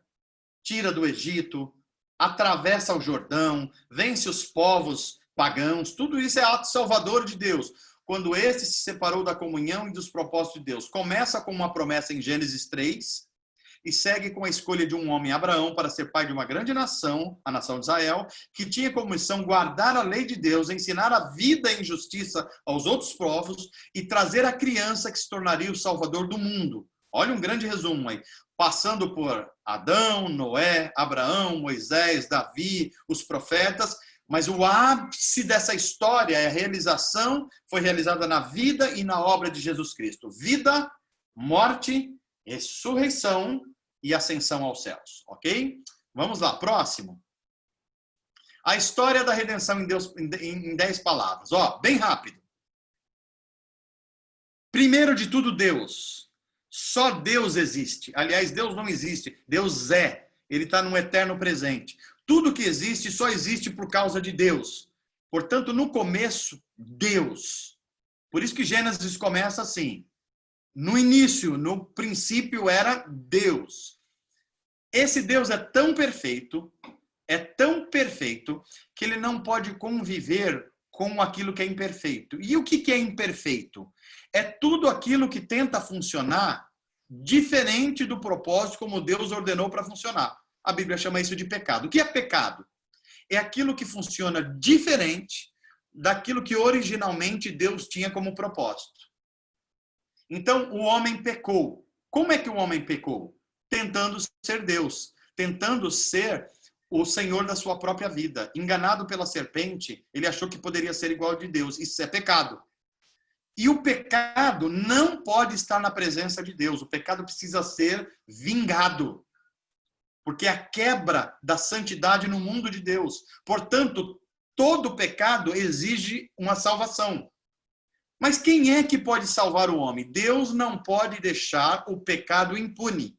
Tira do Egito, atravessa o Jordão, vence os povos pagãos, tudo isso é ato salvador de Deus. Quando este se separou da comunhão e dos propósitos de Deus. Começa com uma promessa em Gênesis 3 e segue com a escolha de um homem, Abraão, para ser pai de uma grande nação, a nação de Israel, que tinha como missão guardar a lei de Deus, ensinar a vida e justiça aos outros povos e trazer a criança que se tornaria o salvador do mundo. Olha um grande resumo aí. Passando por Adão, Noé, Abraão, Moisés, Davi, os profetas, mas o ápice dessa história, a realização, foi realizada na vida e na obra de Jesus Cristo. Vida, morte, ressurreição e ascensão aos céus, ok? Vamos lá, próximo. A história da redenção em Deus em 10 palavras. Ó, bem rápido. Primeiro de tudo, Deus. Só Deus existe. Aliás, Deus não existe. Deus é. Ele está no eterno presente. Tudo que existe só existe por causa de Deus. Portanto, no começo, Deus. Por isso que Gênesis começa assim. No início, no princípio, era Deus. Esse Deus é tão perfeito, que ele não pode conviver com aquilo que é imperfeito. E o que é imperfeito? É tudo aquilo que tenta funcionar diferente do propósito como Deus ordenou para funcionar. A Bíblia chama isso de pecado. O que é pecado? É aquilo que funciona diferente daquilo que originalmente Deus tinha como propósito. Então, o homem pecou. Como é que o homem pecou? Tentando ser Deus, tentando ser o senhor da sua própria vida. Enganado pela serpente, ele achou que poderia ser igual de Deus. Isso é pecado. E o pecado não pode estar na presença de Deus. O pecado precisa ser vingado. Porque é a quebra da santidade no mundo de Deus. Portanto, todo pecado exige uma salvação. Mas quem é que pode salvar o homem? Deus não pode deixar o pecado impune.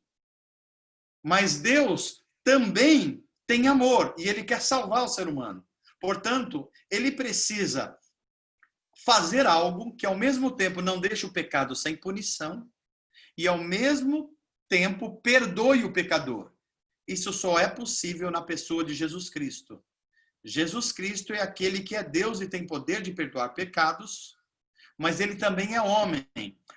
Mas Deus também tem amor e ele quer salvar o ser humano. Portanto, ele precisa fazer algo que ao mesmo tempo não deixe o pecado sem punição e ao mesmo tempo perdoe o pecador. Isso só é possível na pessoa de Jesus Cristo. Jesus Cristo é aquele que é Deus e tem poder de perdoar pecados, mas ele também é homem,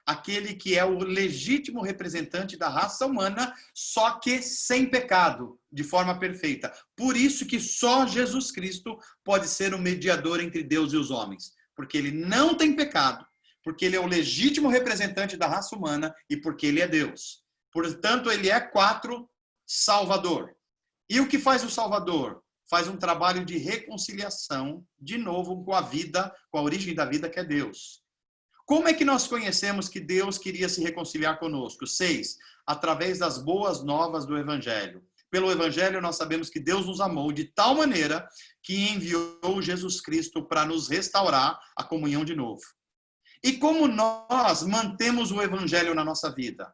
aquele que é o legítimo representante da raça humana, só que sem pecado, de forma perfeita. Por isso que só Jesus Cristo pode ser o mediador entre Deus e os homens, porque ele não tem pecado, porque ele é o legítimo representante da raça humana e porque ele é Deus. Portanto, ele é Salvador. E o que faz o Salvador? Faz um trabalho de reconciliação, de novo, com a vida, com a origem da vida, que é Deus. Como é que nós conhecemos que Deus queria se reconciliar conosco? 6. Através das boas novas do Evangelho. Pelo Evangelho, nós sabemos que Deus nos amou de tal maneira que enviou Jesus Cristo para nos restaurar a comunhão de novo. E como nós mantemos o Evangelho na nossa vida?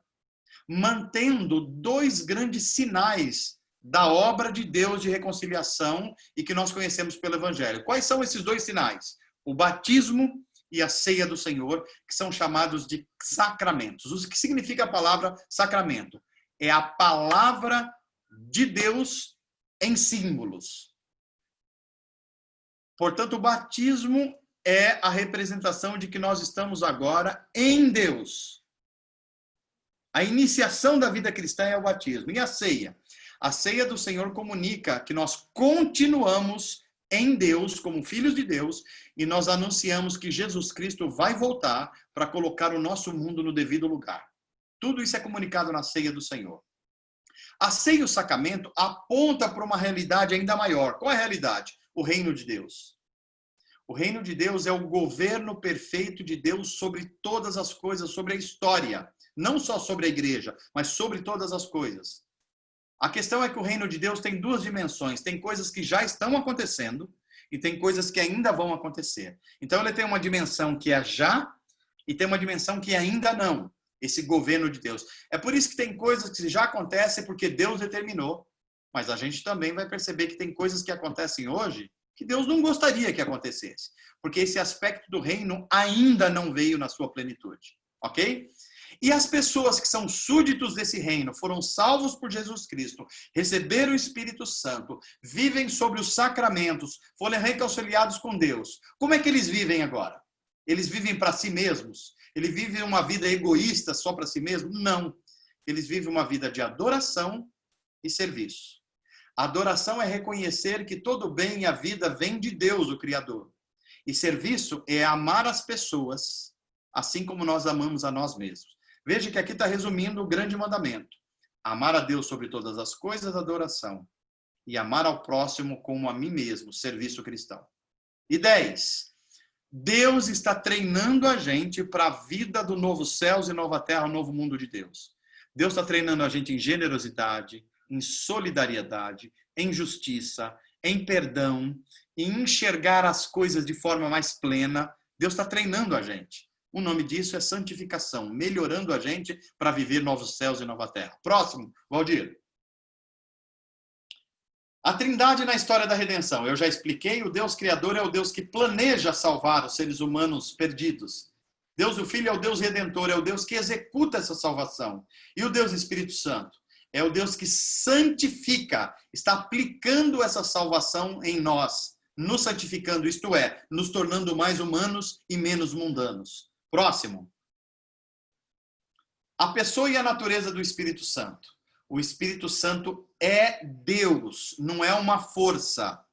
Mantendo 2 grandes sinais da obra de Deus de reconciliação e que nós conhecemos pelo Evangelho. Quais são esses 2 sinais? O batismo e a ceia do Senhor, que são chamados de sacramentos. O que significa a palavra sacramento? É a palavra de Deus em símbolos. Portanto, o batismo é a representação de que nós estamos agora em Deus. A iniciação da vida cristã é o batismo. E a ceia? A ceia do Senhor comunica que nós continuamos em Deus, como filhos de Deus, e nós anunciamos que Jesus Cristo vai voltar para colocar o nosso mundo no devido lugar. Tudo isso é comunicado na ceia do Senhor. A ceia e o sacramento aponta para uma realidade ainda maior. Qual é a realidade? O reino de Deus. O reino de Deus é o governo perfeito de Deus sobre todas as coisas, sobre a história. Não só sobre a igreja, mas sobre todas as coisas. A questão é que o reino de Deus tem 2 dimensões. Tem coisas que já estão acontecendo e tem coisas que ainda vão acontecer. Então ele tem uma dimensão que é já e tem uma dimensão que ainda não. Esse governo de Deus. É por isso que tem coisas que já acontecem porque Deus determinou. Mas a gente também vai perceber que tem coisas que acontecem hoje que Deus não gostaria que acontecesse. Porque esse aspecto do reino ainda não veio na sua plenitude. Ok? E as pessoas que são súditos desse reino, foram salvos por Jesus Cristo, receberam o Espírito Santo, vivem sobre os sacramentos, foram reconciliados com Deus. Como é que eles vivem agora? Eles vivem para si mesmos? Eles vivem uma vida egoísta só para si mesmos? Não. Eles vivem uma vida de adoração e serviço. A adoração é reconhecer que todo o bem e a vida vem de Deus, o Criador. E serviço é amar as pessoas, assim como nós amamos a nós mesmos. Veja que aqui está resumindo o grande mandamento. Amar a Deus sobre todas as coisas, adoração. E amar ao próximo como a mim mesmo, serviço cristão. E 10. Deus está treinando a gente para a vida do novo céus e nova terra, o novo mundo de Deus. Deus está treinando a gente em generosidade, em solidariedade, em justiça, em perdão, em enxergar as coisas de forma mais plena. Deus está treinando a gente. O nome disso é santificação, melhorando a gente para viver novos céus e nova terra. Próximo, Valdir. A Trindade na história da redenção. Eu já expliquei, o Deus Criador é o Deus que planeja salvar os seres humanos perdidos. Deus o Filho é o Deus Redentor, é o Deus que executa essa salvação. E o Deus Espírito Santo é o Deus que santifica, está aplicando essa salvação em nós, nos santificando, isto é, nos tornando mais humanos e menos mundanos. Próximo. A pessoa e a natureza do Espírito Santo. O Espírito Santo é Deus, não é uma força.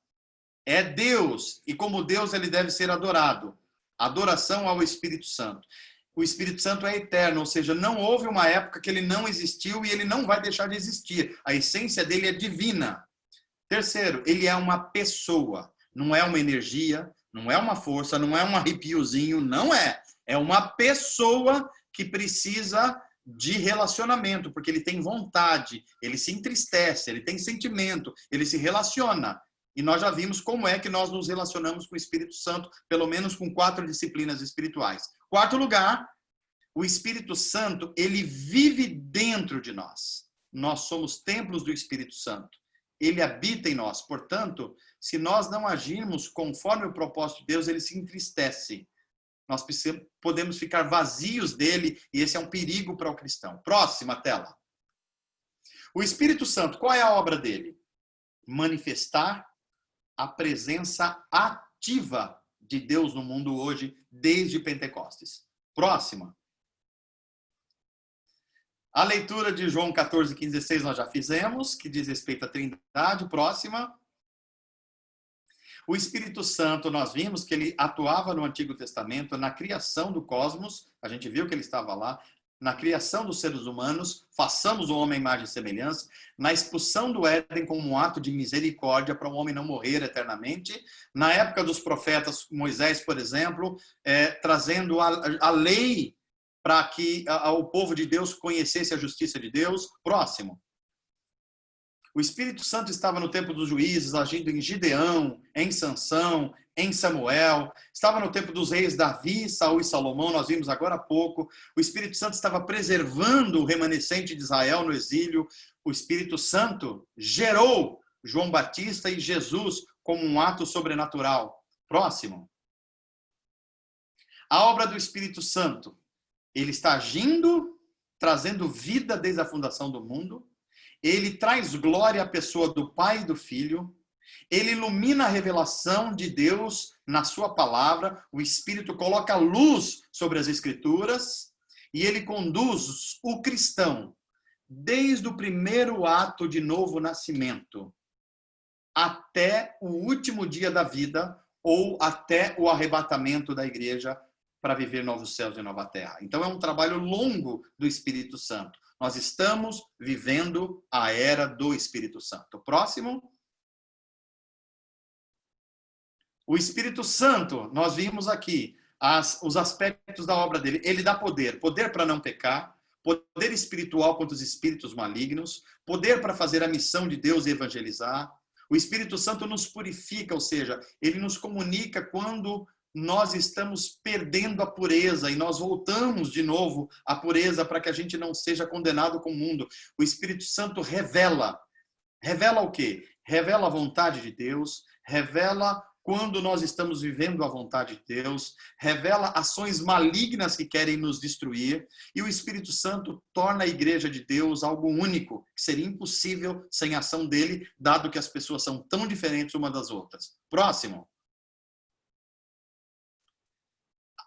É Deus, e como Deus ele deve ser adorado. Adoração ao Espírito Santo. O Espírito Santo é eterno, ou seja, não houve uma época que ele não existiu e ele não vai deixar de existir. A essência dele é divina. Terceiro, ele é uma pessoa, não é uma energia, não é uma força, não é um arrepiozinho, não é. É uma pessoa que precisa de relacionamento, porque ele tem vontade, ele se entristece, ele tem sentimento, ele se relaciona. E nós já vimos como é que nós nos relacionamos com o Espírito Santo, pelo menos com 4 disciplinas espirituais. Quarto lugar, o Espírito Santo, ele vive dentro de nós. Nós somos templos do Espírito Santo. Ele habita em nós. Portanto, se nós não agirmos conforme o propósito de Deus, ele se entristece. Nós podemos ficar vazios dele e esse é um perigo para o cristão. Próxima tela. O Espírito Santo, qual é a obra dele? Manifestar a presença ativa de Deus no mundo hoje, desde Pentecostes. Próxima. A leitura de João 14, 15, 16 nós já fizemos, que diz respeito à Trindade. Próxima. O Espírito Santo, nós vimos que ele atuava no Antigo Testamento, na criação do cosmos, a gente viu que ele estava lá, na criação dos seres humanos, façamos o homem à imagem e semelhança, na expulsão do Éden como um ato de misericórdia para o homem não morrer eternamente, na época dos profetas, Moisés, por exemplo, trazendo a lei para que o povo de Deus conhecesse a justiça de Deus. Próximo. O Espírito Santo estava no tempo dos juízes, agindo em Gideão, em Sansão, em Samuel. Estava no tempo dos reis Davi, Saul e Salomão, nós vimos agora há pouco. O Espírito Santo estava preservando o remanescente de Israel no exílio. O Espírito Santo gerou João Batista e Jesus como um ato sobrenatural. Próximo. A obra do Espírito Santo. Ele está agindo, trazendo vida desde a fundação do mundo. Ele traz glória à pessoa do Pai e do Filho. Ele ilumina a revelação de Deus na sua palavra. O Espírito coloca luz sobre as Escrituras. E ele conduz o cristão desde o primeiro ato de novo nascimento até o último dia da vida ou até o arrebatamento da igreja para viver novos céus e nova terra. Então é um trabalho longo do Espírito Santo. Nós estamos vivendo a era do Espírito Santo. Próximo. O Espírito Santo, nós vimos aqui os aspectos da obra dele. Ele dá poder. Poder para não pecar, poder espiritual contra os espíritos malignos, poder para fazer a missão de Deus e evangelizar. O Espírito Santo nos purifica, ou seja, ele nos comunica quando nós estamos perdendo a pureza e nós voltamos de novo à pureza para que a gente não seja condenado com o mundo. O Espírito Santo revela. Revela o quê? Revela a vontade de Deus, revela quando nós estamos vivendo a vontade de Deus, revela ações malignas que querem nos destruir, e o Espírito Santo torna a igreja de Deus algo único, que seria impossível sem a ação dele, dado que as pessoas são tão diferentes umas das outras. Próximo.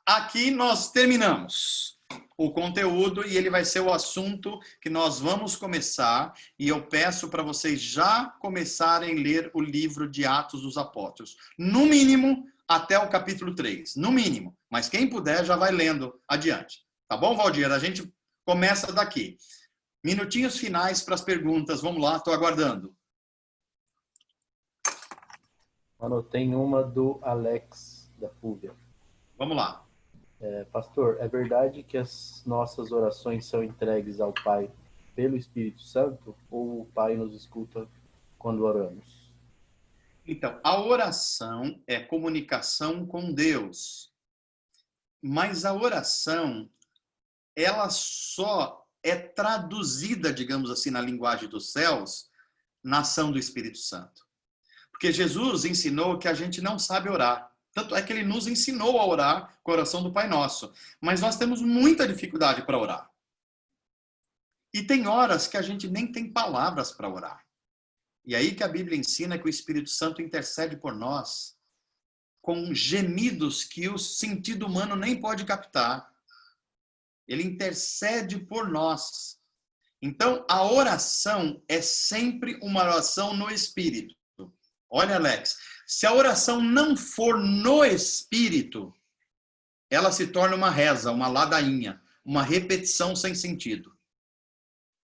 Aqui nós terminamos o conteúdo e ele vai ser o assunto que nós vamos começar. E eu peço para vocês já começarem a ler o livro de Atos dos Apóstolos. No mínimo, até o capítulo 3. No mínimo. Mas quem puder já vai lendo adiante. Tá bom, Valdir? A gente começa daqui. Minutinhos finais para as perguntas. Vamos lá, estou aguardando. Anotei uma do Alex, da Fúvia. Vamos lá. Pastor, é verdade que as nossas orações são entregues ao Pai pelo Espírito Santo ou o Pai nos escuta quando oramos? Então, a oração é comunicação com Deus. Mas a oração, ela só é traduzida, digamos assim, na linguagem dos céus, na ação do Espírito Santo. Porque Jesus ensinou que a gente não sabe orar. Tanto é que ele nos ensinou a orar com a oração do Pai Nosso. Mas nós temos muita dificuldade para orar. E tem horas que a gente nem tem palavras para orar. E aí que a Bíblia ensina que o Espírito Santo intercede por nós com gemidos que o sentido humano nem pode captar. Ele intercede por nós. Então, a oração é sempre uma oração no Espírito. Olha, Alex, se a oração não for no Espírito, ela se torna uma reza, uma ladainha, uma repetição sem sentido.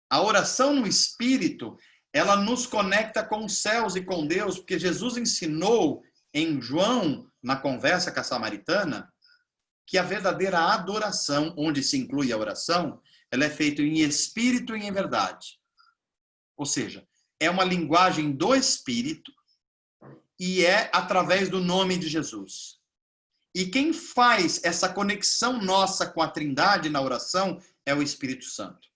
A oração no Espírito, ela nos conecta com os céus e com Deus, porque Jesus ensinou em João, na conversa com a samaritana, que a verdadeira adoração, onde se inclui a oração, ela é feita em espírito e em verdade. Ou seja, é uma linguagem do Espírito e é através do nome de Jesus. E quem faz essa conexão nossa com a Trindade na oração é o Espírito Santo.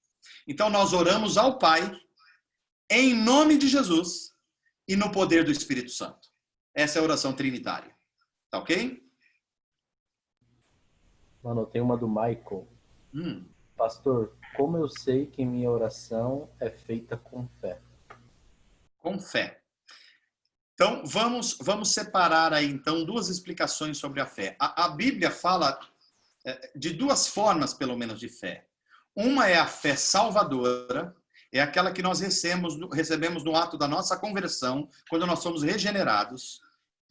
Então nós oramos ao Pai em nome de Jesus e no poder do Espírito Santo. Essa é a oração trinitária. Tá ok? Mano, tem uma do Michael. Pastor, como eu sei que minha oração é feita com fé? Com fé. Então, vamos separar aí, então, duas explicações sobre a fé. A Bíblia fala de duas formas, pelo menos, de fé. Uma é a fé salvadora, é aquela que nós recebemos no ato da nossa conversão, quando nós somos regenerados,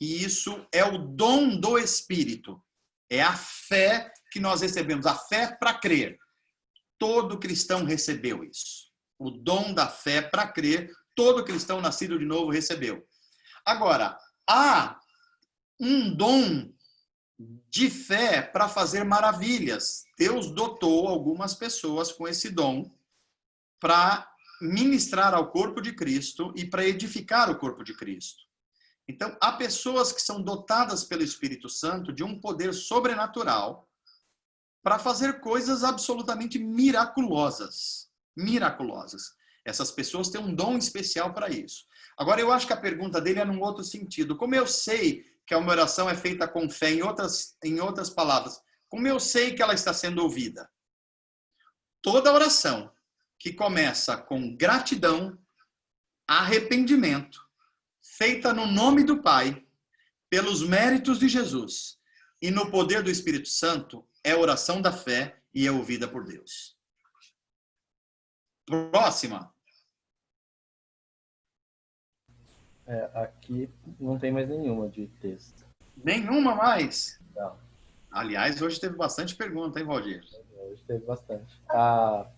e isso é o dom do Espírito. É a fé que nós recebemos, a fé para crer. Todo cristão recebeu isso. O dom da fé para crer, todo cristão nascido de novo recebeu. Agora, há um dom de fé para fazer maravilhas. Deus dotou algumas pessoas com esse dom para ministrar ao corpo de Cristo e para edificar o corpo de Cristo. Então, há pessoas que são dotadas pelo Espírito Santo de um poder sobrenatural para fazer coisas absolutamente miraculosas. Miraculosas. Essas pessoas têm um dom especial para isso. Agora, eu acho que a pergunta dele é num outro sentido. Como eu sei que a uma oração é feita com fé, em outras palavras, como eu sei que ela está sendo ouvida? Toda oração que começa com gratidão, arrependimento, feita no nome do Pai, pelos méritos de Jesus e no poder do Espírito Santo, é oração da fé e é ouvida por Deus. Próxima. Aqui não tem mais nenhuma de texto. Nenhuma mais? Não. Aliás, hoje teve bastante pergunta, hein, Valdir? Hoje teve bastante. A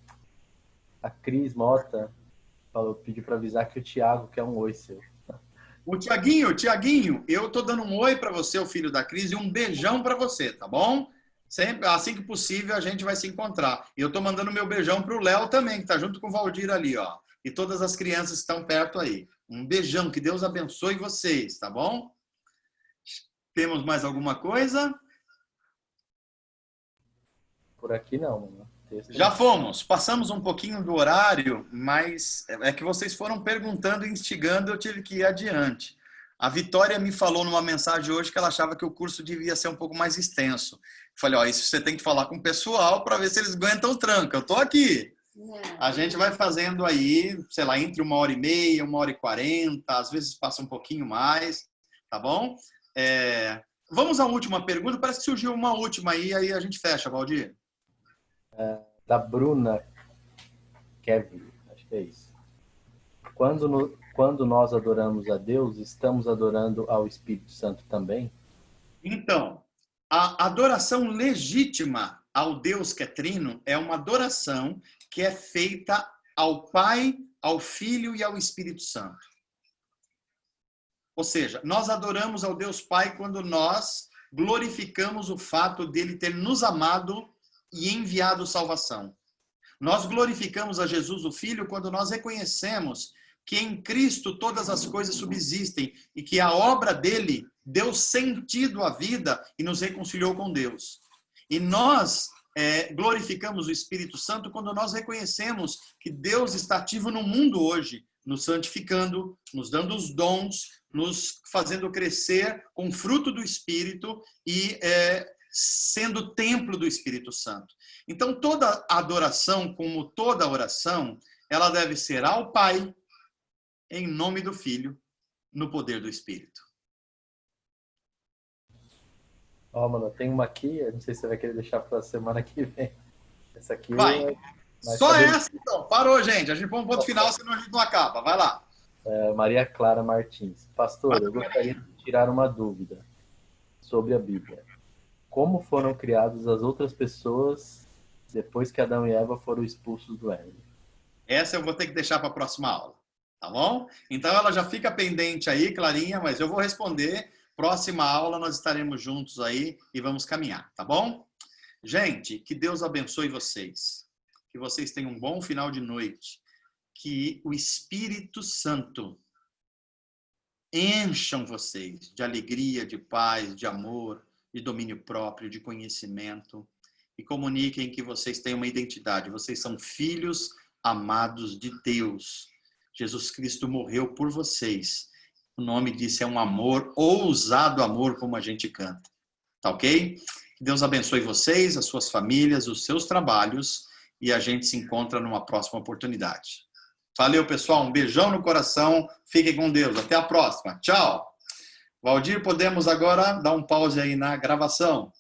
Cris Mota pediu para avisar que o Thiago quer um oi seu. O Tiaguinho, eu tô dando um oi para você, o filho da Cris, e um beijão para você, tá bom? Sempre, assim que possível, a gente vai se encontrar. E eu tô mandando meu beijão pro Léo também, que tá junto com o Valdir ali, ó. E todas as crianças que estão perto aí. Um beijão, que Deus abençoe vocês, tá bom? Temos mais alguma coisa? Por aqui não, mano. Já fomos, passamos um pouquinho do horário, mas é que vocês foram perguntando e instigando, eu tive que ir adiante. A Vitória me falou numa mensagem hoje que ela achava que o curso devia ser um pouco mais extenso. Falei, ó, isso você tem que falar com o pessoal para ver se eles aguentam o tranco. Eu tô aqui. A gente vai fazendo aí, sei lá, entre 1h30, 1h40, às vezes passa um pouquinho mais, tá bom? Vamos à última pergunta, parece que surgiu uma última aí a gente fecha, Valdir. Da Bruna Kevin, acho que é isso. Quando nós adoramos a Deus, estamos adorando ao Espírito Santo também? Então, a adoração legítima ao Deus que é trino é uma adoração que é feita ao Pai, ao Filho e ao Espírito Santo. Ou seja, nós adoramos ao Deus Pai quando nós glorificamos o fato dele ter nos amado e enviado salvação. Nós glorificamos a Jesus, o Filho, quando nós reconhecemos que em Cristo todas as coisas subsistem e que a obra dele deu sentido à vida e nos reconciliou com Deus. E nós glorificamos o Espírito Santo quando nós reconhecemos que Deus está ativo no mundo hoje, nos santificando, nos dando os dons, nos fazendo crescer com fruto do Espírito e sendo templo do Espírito Santo. Então, toda adoração, como toda oração, ela deve ser ao Pai, em nome do Filho, no poder do Espírito. Ó, mano, tem uma aqui, eu não sei se você vai querer deixar para a semana que vem. Essa aqui vai. Só essa, então. Parou, gente. A gente põe um ponto final, senão a gente não acaba. Vai lá. Maria Clara Martins. Pastor, eu gostaria de tirar uma dúvida sobre a Bíblia. como foram criadas as outras pessoas depois que Adão e Eva foram expulsos do Éden? Essa eu vou ter que deixar para a próxima aula, tá bom? Então ela já fica pendente aí, Clarinha, mas eu vou responder. Próxima aula nós estaremos juntos aí e vamos caminhar, tá bom? Gente, que Deus abençoe vocês. Que vocês tenham um bom final de noite. Que o Espírito Santo encham vocês de alegria, de paz, de amor, de domínio próprio, de conhecimento. E comuniquem que vocês têm uma identidade. Vocês são filhos amados de Deus. Jesus Cristo morreu por vocês. O nome disso é um amor, ousado amor, como a gente canta. Tá ok? Que Deus abençoe vocês, as suas famílias, os seus trabalhos. E a gente se encontra numa próxima oportunidade. Valeu, pessoal. Um beijão no coração. Fiquem com Deus. Até a próxima. Tchau. Valdir, podemos agora dar um pause aí na gravação.